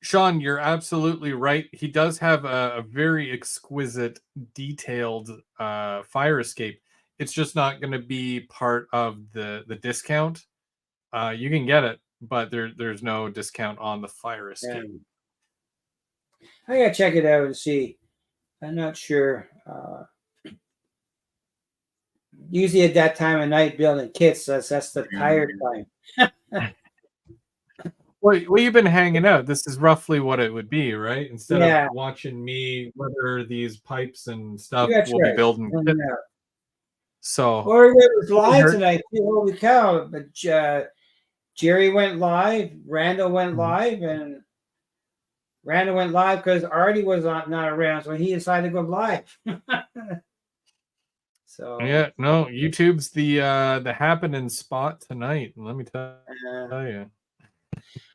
Sean, you're absolutely right. He does have a very exquisite, detailed fire escape. It's just not going to be part of the discount. You can get it, but there's no discount on the fire escape. I gotta check it out and see. I'm not sure. Usually at that time of night, building kits, that's the tired time. Well, you've been hanging out. This is roughly what it would be, right? Instead Yeah, of watching me weather these pipes and stuff, that's we'll be right. building kits. So, Or it was live hurt. tonight. Too. Holy cow! But Jerry went live. Randall went live, and Randall went live because Artie was not around, so he decided to go live. So yeah, no, YouTube's the happening spot tonight. Let me tell you.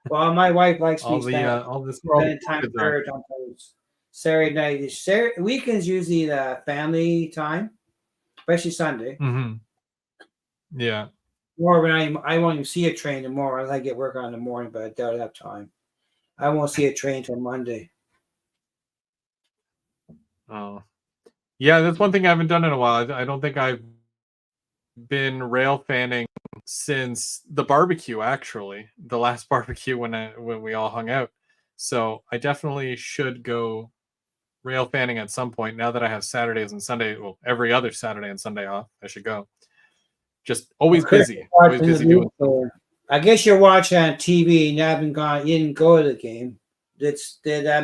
well, my wife likes All me the all this spending time with her on those Saturday night. Weekends usually the family time, especially Sunday. Mm-hmm. Yeah. Or when I won't even see a train tomorrow. I get work on in the morning, but I doubt I have time. I won't see a train till Monday. Oh, yeah. That's one thing I haven't done in a while. I don't think I've been rail fanning since the barbecue. Actually, the last barbecue when we all hung out. So I definitely should go rail fanning at some point. Now that I have Saturdays and Sunday, well, every other Saturday and Sunday off, I should go. Just always busy. Always busy doing. I guess you're watching on TV and you haven't gone. You didn't go to the game. Did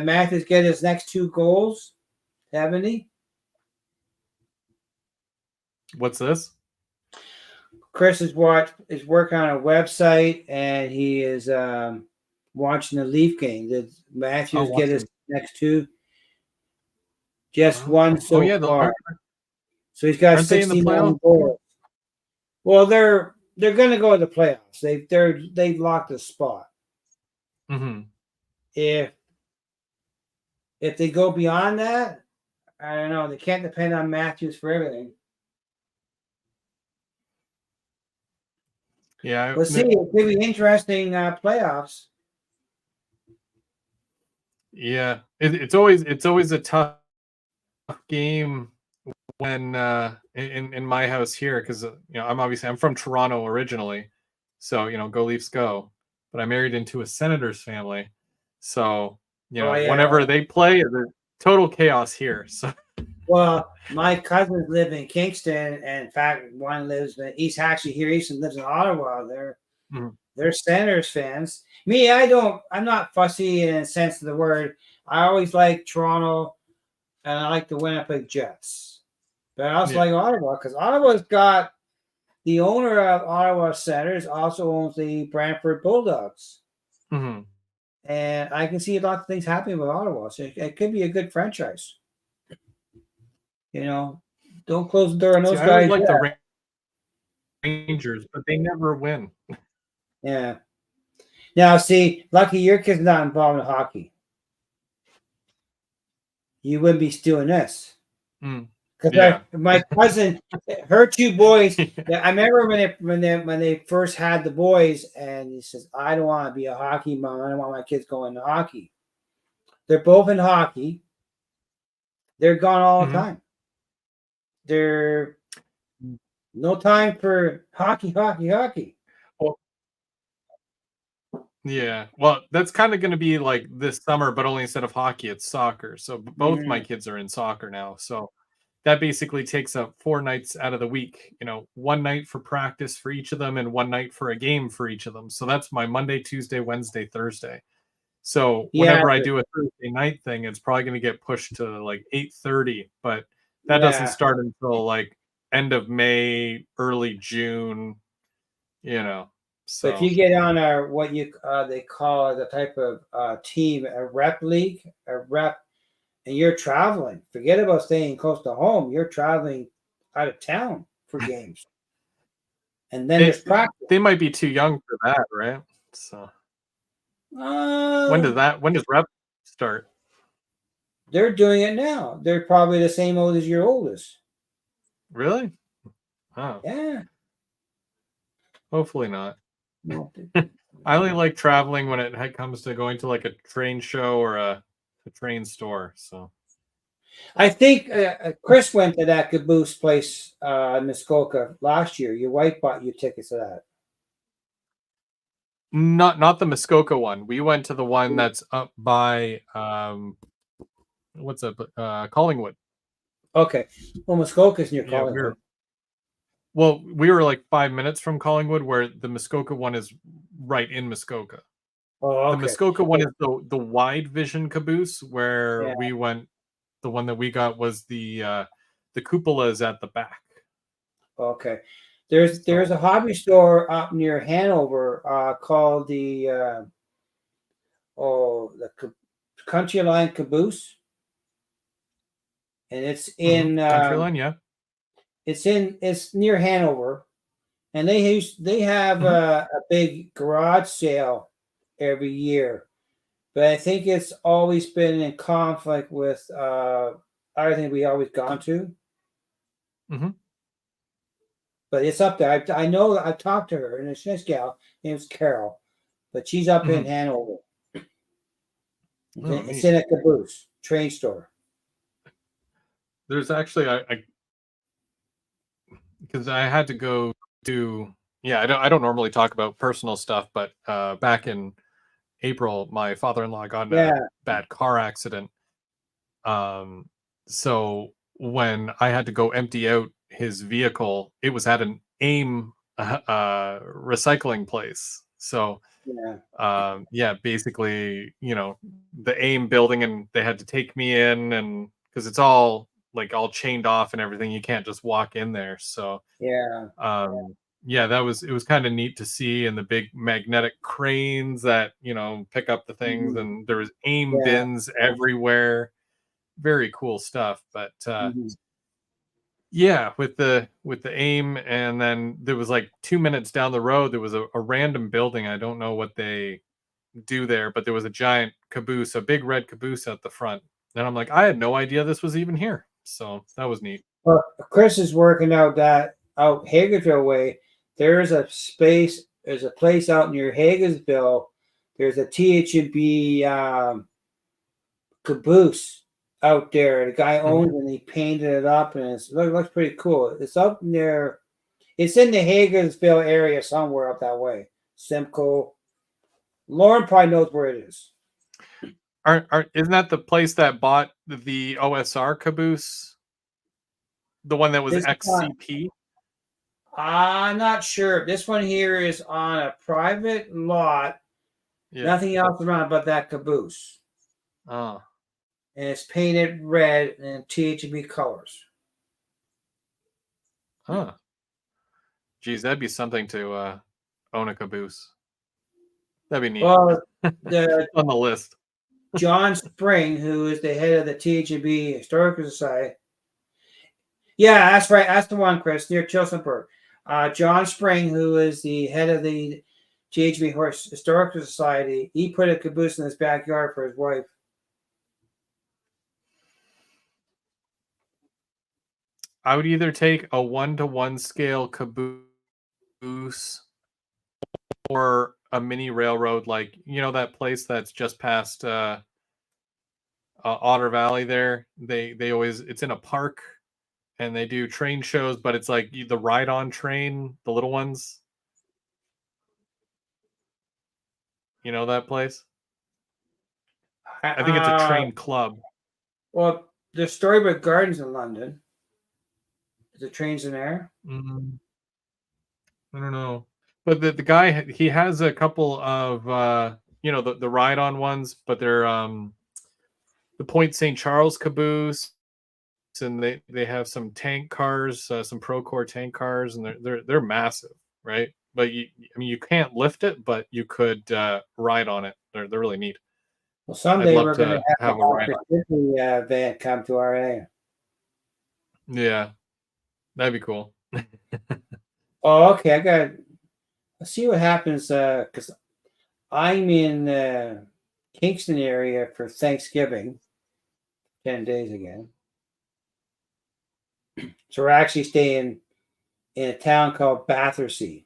Mathis get his next 2 goals? Haven't he? What's this? Chris is working on a website and he is watching the Leaf game. Did Matthews get his next 2? Just one so far. So he's got 69 goals. Well, they're going to go to the playoffs. They've locked a spot. Mm-hmm. If they go beyond that, I don't know. They can't depend on Matthews for everything. Yeah, we'll see. It'll be interesting playoffs. Yeah, it's always a tough game when in my house here, because I'm from Toronto originally, so go Leafs go. But I married into a Senators family, so whenever they play, there's total chaos here. So. Well, my cousins live in Kingston, and in fact, one lives in East. Actually, here, Easton lives in Ottawa. They're Senators fans. Me, I'm not fussy in the sense of the word. I always like Toronto, and I like the Winnipeg Jets. But I also like Ottawa because Ottawa's got the owner of Ottawa Senators also owns the Brantford Bulldogs. Mm-hmm. And I can see a lot of things happening with Ottawa. So it could be a good franchise. Don't close the door on those guys. I like the Rangers, but they never win. Yeah. Now, see, lucky your kid's not involved in hockey. You wouldn't be doing this. Because my cousin, her two boys. I remember when they first had the boys, and he says, "I don't want to be a hockey mom. I don't want my kids going to hockey." They're both in hockey. They're gone all the time. They're no time for hockey. Well, yeah. Well, that's kind of going to be like this summer, but only instead of hockey, it's soccer. So both my kids are in soccer now. So that basically takes up 4 nights out of the week. You know, 1 night for practice for each of them, and 1 night for a game for each of them. So that's my Monday, Tuesday, Wednesday, Thursday. So whenever I do a Thursday night thing, it's probably going to get pushed to like 8:30, but that doesn't start until like end of May, early June, you know. So if you get on what they call the type of team, a rep league, and you're traveling, forget about staying close to home. You're traveling out of town for games, and then there's practice. They might be too young for that, right? So when does rep start? They're doing it now. They're probably the same old as your oldest. Really? Oh. Yeah. Hopefully not. No. I only like traveling when it comes to going to like a train show or a train store. So I think Chris went to that Caboose place in Muskoka last year. Your wife bought you tickets to that. Not the Muskoka one. We went to the one that's up by what's up? Collingwood. Okay. Well, Muskoka's near Collingwood. We were like 5 minutes from Collingwood, where the Muskoka one is right in Muskoka. Oh, okay. The Muskoka one is the wide vision caboose, where we went. The one that we got was the cupolas at the back. Okay. There's a hobby store up near Hanover called the Country Line Caboose, and it's in Country Line, yeah. It's near Hanover, and they have a big garage sale every year, but I think it's always been in conflict with everything we always gone to. But it's up there. I know I've talked to her, and it's this gal name's Carol, but she's up in Hanover. It's in a Caboose train store. There's actually because I had to go do I don't normally talk about personal stuff, but back in April, my father-in-law got in a bad car accident. So when I had to go empty out his vehicle, it was at an AIM recycling place. So basically, you know, the AIM building, and they had to take me in, and because it's all chained off and everything, you can't just walk in there. So it was kind of neat to see, and the big magnetic cranes that, you know, pick up the things, and there was AIM bins everywhere. Very cool stuff. But with the AIM, and then there was like 2 minutes down the road, there was a random building. I don't know what they do there, but there was a giant caboose, a big red caboose at the front. And I'm like, I had no idea this was even here. So that was neat. Well, Chris is working out Hagersville way. There's a place out near Hagersville. There's a TH&B caboose out there. The guy owns it, and he painted it up, and it looks pretty cool. It's up near, it's in the Hagersville area somewhere up that way. Simcoe. Lauren probably knows where it is. Isn't that the place that bought the OSR caboose? The one that was XCP? I'm not sure. This one here is on a private lot. Yeah. Nothing else around but that caboose. Oh. And it's painted red and TH&B colors. Huh. Geez, that'd be something to own a caboose. That'd be neat. Well, on the list. John Spring, who is the head of the TH&B Historical Society. Yeah, that's right. That's the one, Chris, near Chilsonburg. John Spring, who is the head of the TH&B Historical Society, he put a caboose in his backyard for his wife. I would either take a 1-to-1 scale caboose or a mini railroad, like that place that's just past Otter Valley. There, they always it's in a park, and they do train shows, but it's like the ride-on train, the little ones. You know that place? I think it's a train club. Well, there's Storybook Gardens in London. Is the trains in there? I don't know, but the guy, he has a couple of the ride-on ones, but they're the Point St. Charles caboose, and they have some tank cars, some Procore tank cars, and they're massive, right? But you can't lift it, but you could ride on it. They're really neat. Well, someday we're going to have a ride on van come to our area. Yeah, that'd be cool. Oh, okay. Let's see what happens because I'm in Kingston area for Thanksgiving, 10 days again. So we're actually staying in a town called Battersea,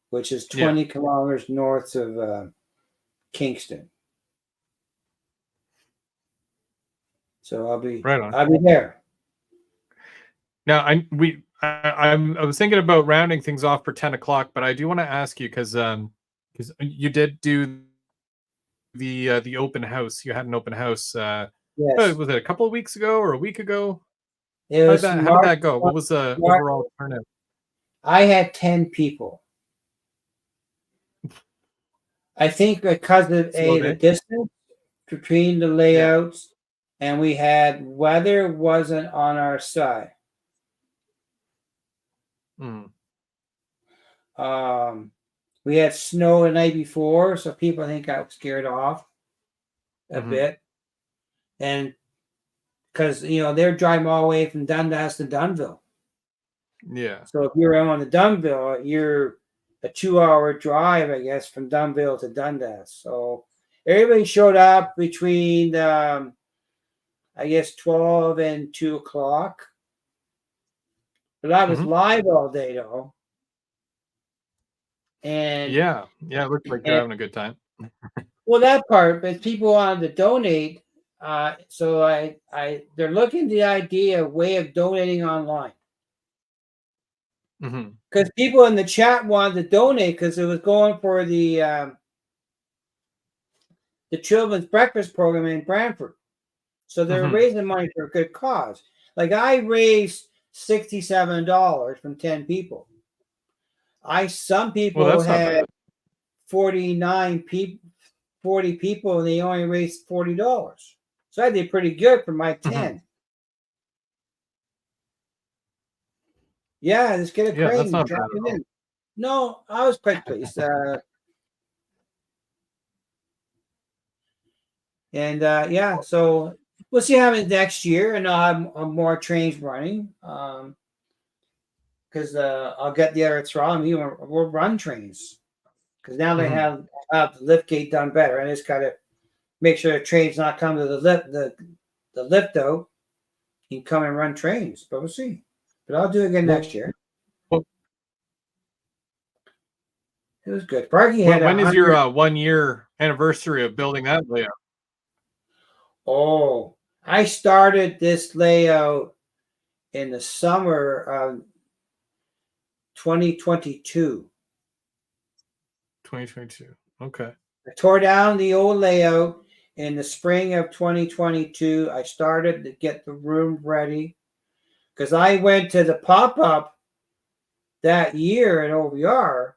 which is 20 kilometers north of Kingston. So I'll be there. Now I was thinking about rounding things off for 10 o'clock, but I do want to ask you because you did do the open house. You had an open house. Yes. Was it a couple of weeks ago or a week ago? How did that go? What was the overall turnout? I had 10 people. I think because of the distance between the layouts, and we had weather wasn't on our side. We had snow the night before, so people I think got scared off a bit, and because they're driving all the way from Dundas to Dunnville. Yeah. So if you're on the Dunnville, you're a 2-hour drive, I guess, from Dunnville to Dundas. So everybody showed up between I guess 12 and 2 o'clock. But I was live all day though. And yeah, it looked like you're having a good time. Well, that part, but people wanted to donate. So they're looking at the idea way of donating online. Because people in the chat wanted to donate because it was going for the children's breakfast program in Brantford. So they're raising money for a good cause. Like I raised $67 from 10 people. Some people had 40 people and they only raised $40. So I did pretty good for my 10. Yeah, let's get a crane. That's not bad at all. No, I was quite pleased. So we'll see how it next year, and I'll have more trains running. Because I'll get the other throttle. We'll run trains because now they have the lift gate done better. And it's got to make sure the train's not coming to the lift out. You can come and run trains, but we'll see. But I'll do it again next year. It was good. Sparky had when is your 1 year anniversary of building that layout? Oh, I started this layout in the summer of 2022. 2022. Okay. I tore down the old layout in the spring of 2022. I started to get the room ready because I went to the pop-up that year at OVR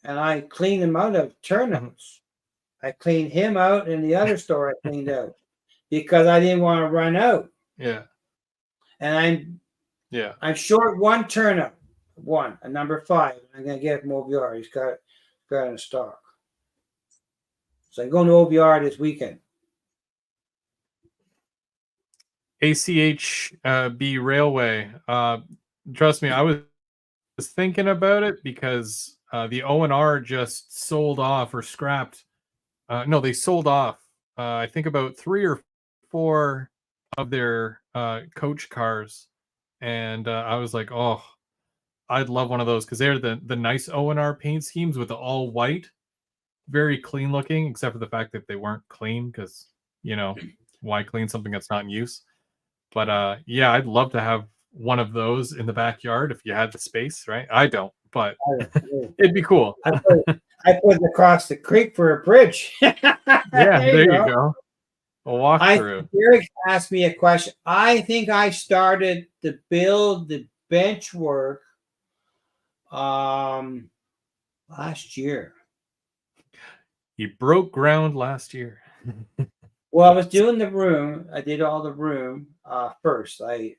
and I cleaned him out of turnouts. I cleaned him out and the other store I cleaned out because I didn't want to run out. Yeah. And I'm short one turnout. A number 5. I'm gonna get from OVR. He's got in stock. So I'm going to OVR this weekend. ACHB Railway. Trust me, I was thinking about it because the O&R just sold off or scrapped. No, they sold off. I think about 3 or 4 of their coach cars. and I was like, oh, I'd love one of those because they're the nice O&R paint schemes with the all white, very clean looking, except for the fact that they weren't clean because why clean something that's not in use? But yeah, I'd love to have one of those in the backyard if you had the space, right? I don't, but it'd be cool. I put it across the creek for a bridge. Yeah, there you go. A walkthrough. Eric asked me a question. I think I started to build the bench work last year. You broke ground last year. Well, I was doing the room. I did all the room first. I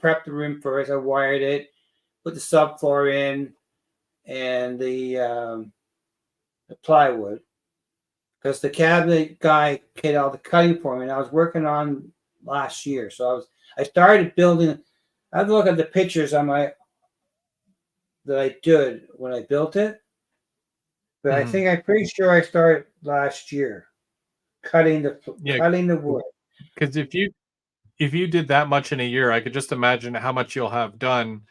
prepped the room first. I wired it, put the subfloor in, and the plywood. Because the cabinet guy did all the cutting for me, and I was working on last year. So I started building. I have to look at the pictures on that I did when I built it. But I think I'm pretty sure I started last year cutting the wood. Because if you did that much in a year, I could just imagine how much you'll have done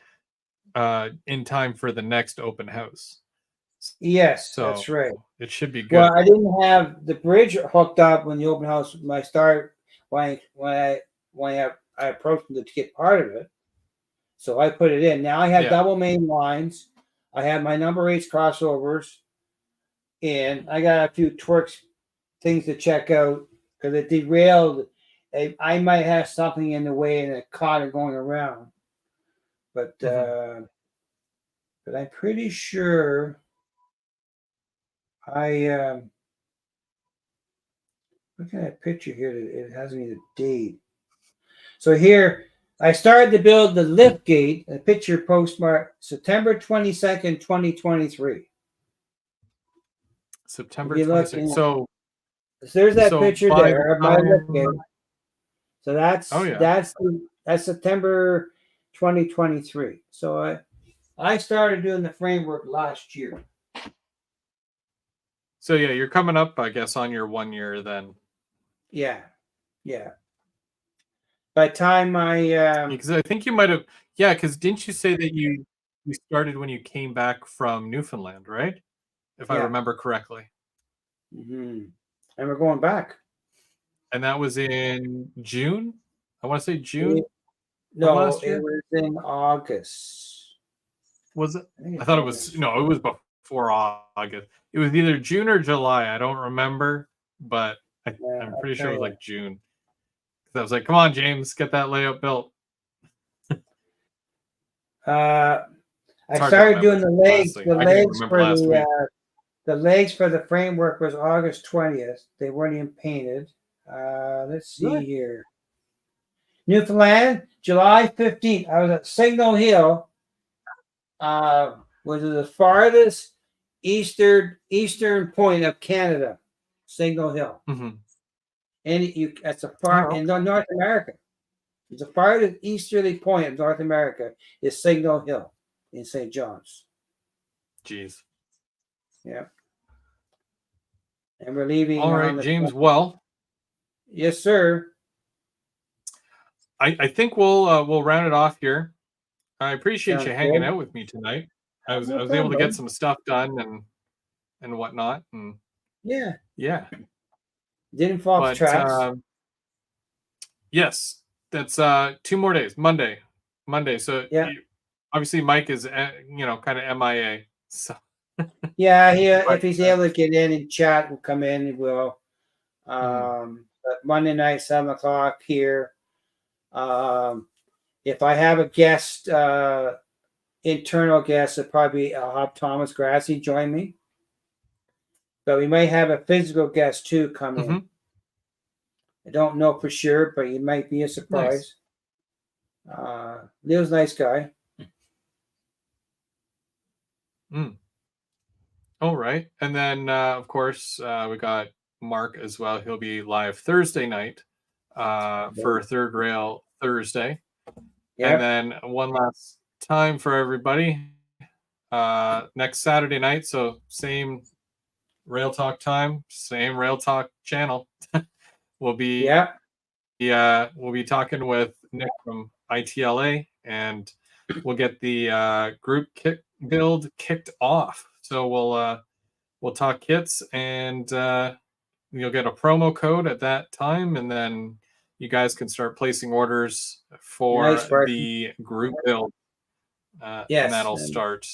in time for the next open house. Yes, so that's right. It should be good. Well, I didn't have the bridge hooked up when the open house when I approached them to get part of it. So I put it in. Now I have double main lines. I have my number 8 crossovers, and I got a few Twerks things to check out because it derailed. I might have something in the way and it caught it going around, but I'm pretty sure I look at that picture here. It hasn't even a date. So here I started to build the lift gate. A picture postmarked September 22nd, 2023. September 22nd. So there's that picture there. So that's that's September 2023. So I started doing the framework last year. So yeah, you're coming up, I guess, on your 1 year then. Yeah. By the time because I think you might have, because didn't you say that you started when you came back from Newfoundland, right? If I remember correctly. Mm-hmm. And we're going back. And that was in June? I want to say June. No, last year? It was in August. Was it? I thought it was, no, it was before August. It was either June or July. I don't remember, but I'm pretty sure it was like June. I was like, come on, James, get that layout built. I started doing the legs. The legs for the framework was August 20th. They weren't even painted. Let's see here. Newfoundland, July 15th. I was at Signal Hill, was the farthest eastern point of Canada. Signal Hill. Mm-hmm. And that's a far in North America. It's the farthest easterly point of North America is Signal Hill in St. John's. Jeez. Yeah. And we're leaving. All right, James. Well. Yes, sir. I think we'll round it off here. I appreciate you hanging out with me tonight. I was able to get some stuff done and whatnot. And yeah. Didn't fall off the tracks. Yes, that's 2 more days. Monday. So obviously Mike is kind of MIA. So if he's able to get in and chat, we'll come in. He will. But Monday night, 7:00 here. If I have a guest, internal guest, it'll probably have Thomas Grassi join me. But we might have a physical guest too come in. I don't know for sure, but it might be a surprise. Nice. Neil's a nice guy. All right. And then, of course, we got Mark as well. He'll be live Thursday night for Third Rail Thursday. And then one last time for everybody. Next Saturday night, so same Rail Talk time, same Rail Talk channel. We'll be talking with Nick from ITLA and we'll get the group build kicked off. So we'll talk kits, and you'll get a promo code at that time, and then you guys can start placing orders for the group build. Yes, and that'll start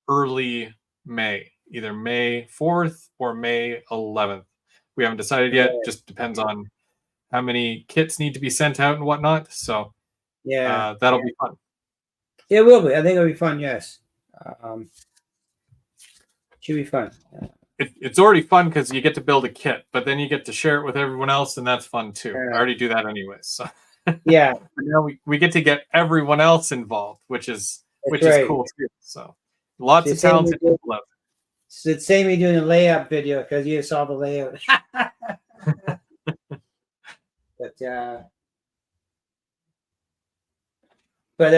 early May, either May 4th or May 11th. We haven't decided yet. Just depends on how many kits need to be sent out and whatnot. So that'll be fun. It will be. I think it'll be fun. Yes, should be fun. It's already fun because you get to build a kit, but then you get to share it with everyone else, and that's fun too. I already do that anyway. So yeah, now we get to get everyone else involved, which is cool too. So lots of talented people out there. It's the same me doing the layout video because you saw the layout. But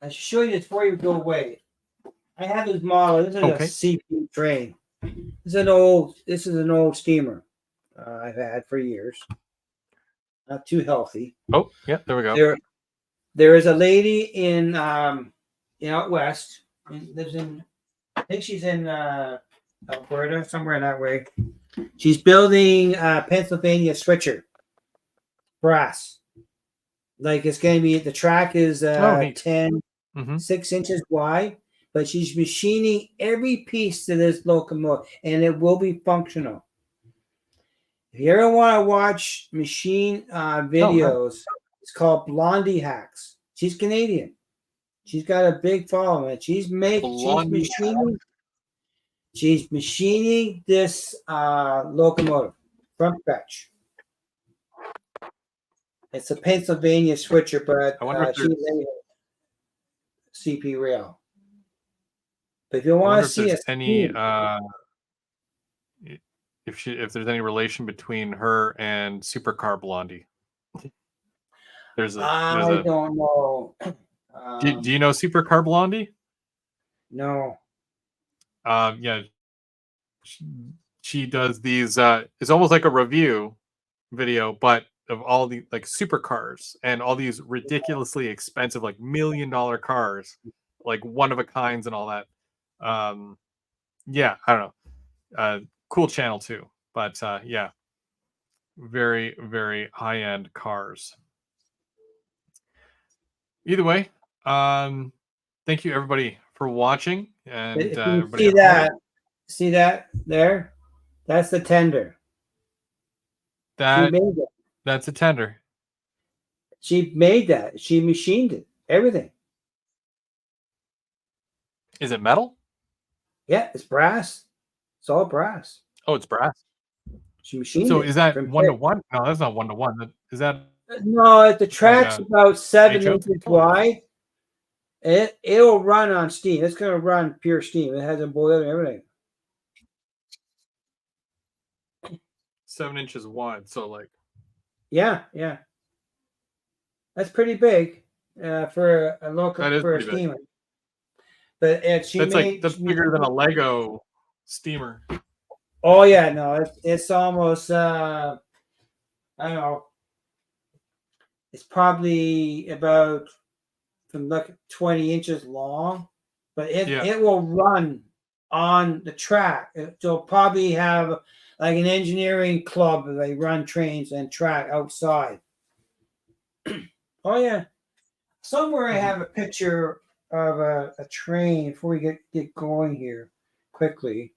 I should show you this before you go away. I have this model. This is a CP train. This is an old steamer I've had for years. Not too healthy. Oh, yeah, there we go. There is a lady in out west. Lives in, I think she's in Alberta, somewhere in that way. She's building Pennsylvania switcher brass. Like it's going to be, the track is 6 inches wide, but she's machining every piece to this locomotive, and it will be functional. If you ever want to watch machine videos, it's called Blondie Hacks. She's Canadian. She's got a big following. She's machining this locomotive from scratch. It's a Pennsylvania switcher, but she laid CP rail. But if you want to see if there's any relation between her and Supercar Blondie. I don't know. Do you know Supercar Blondie? No. Yeah. She does these. It's almost like a review video, but of all the like supercars and all these ridiculously expensive, like $1 million cars, like one of a kinds and all that. Yeah, I don't know. Cool channel too, but yeah, very, very high end cars. Either way, thank you everybody for watching. And see that there? That's the tender. That's a tender. She made that. She machined it. Everything. Is it metal? Yeah, it's brass. It's all brass. Oh, it's brass. She machined so it. Is that 1-to-1? No, that's not 1-to-1. Is that? No, the track's about 7 inches wide. It'll run on steam. It's going to run pure steam. It has a boiler and everything. 7 inches wide. So like. Yeah. That's pretty big for a local for a steamer. But that's bigger than a Lego steamer. Oh yeah, no, it's almost I don't know. It's probably about 20 inches long, but it will run on the track. It'll probably have like an engineering club where they run trains and track outside. Oh yeah, somewhere I have a picture of a train before we get going here quickly.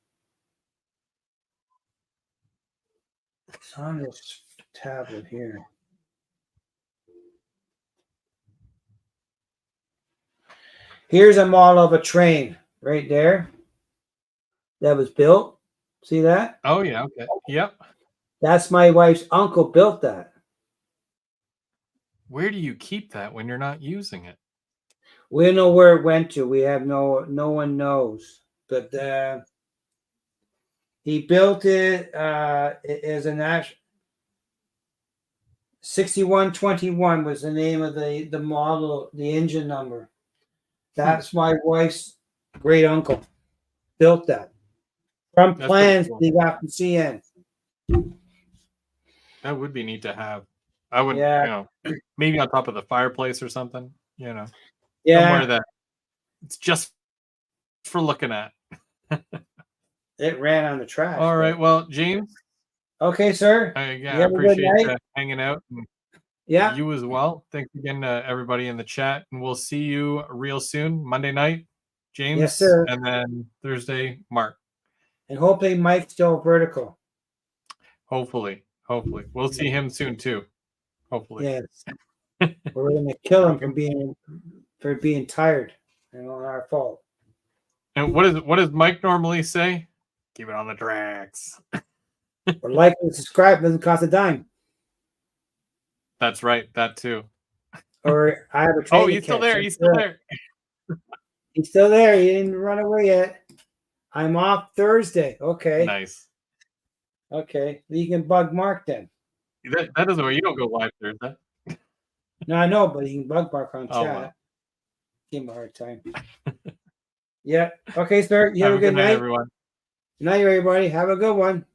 It's on this tablet here. Here's a model of a train right there that was built. See that? Oh yeah, okay. Yep. That's my wife's uncle built that. Where do you keep that when you're not using it? We don't know where it went to. We have no one knows. But he built it as a national 6121 was the name of the model, the engine number. That's my wife's great uncle built that from plans they got from CN. That would be neat to have. I would, maybe on top of the fireplace or something. somewhere Yeah, that it's just for looking at. it ran on the trash. All right. but- Well, James, Okay, sir. I You have a good appreciate night. you hanging out. And Yeah. you as well. Thanks again to everybody in the chat. And we'll see you real soon, Monday night, James. Yes, sir. And then Thursday, Mark. And hopefully Mike's still vertical. Hopefully. We'll see him soon too. Hopefully. Yes. We're gonna kill him for being tired. And on our fault. And what does Mike normally say? Keep it on the tracks. Or like and subscribe doesn't cost a dime. That's right. That too. Or I have a train. Oh, he's still there. He's still there. He's still there. He didn't run away yet. I'm off Thursday. Okay. Nice. Okay. You can bug Mark then. That doesn't work. You don't go live Thursday. No, I know, but you can bug Mark on Oh, chat. wow. Give him a hard time. Yeah. Okay, sir. You have a good good night. everyone. Good night, everybody. Have a good one.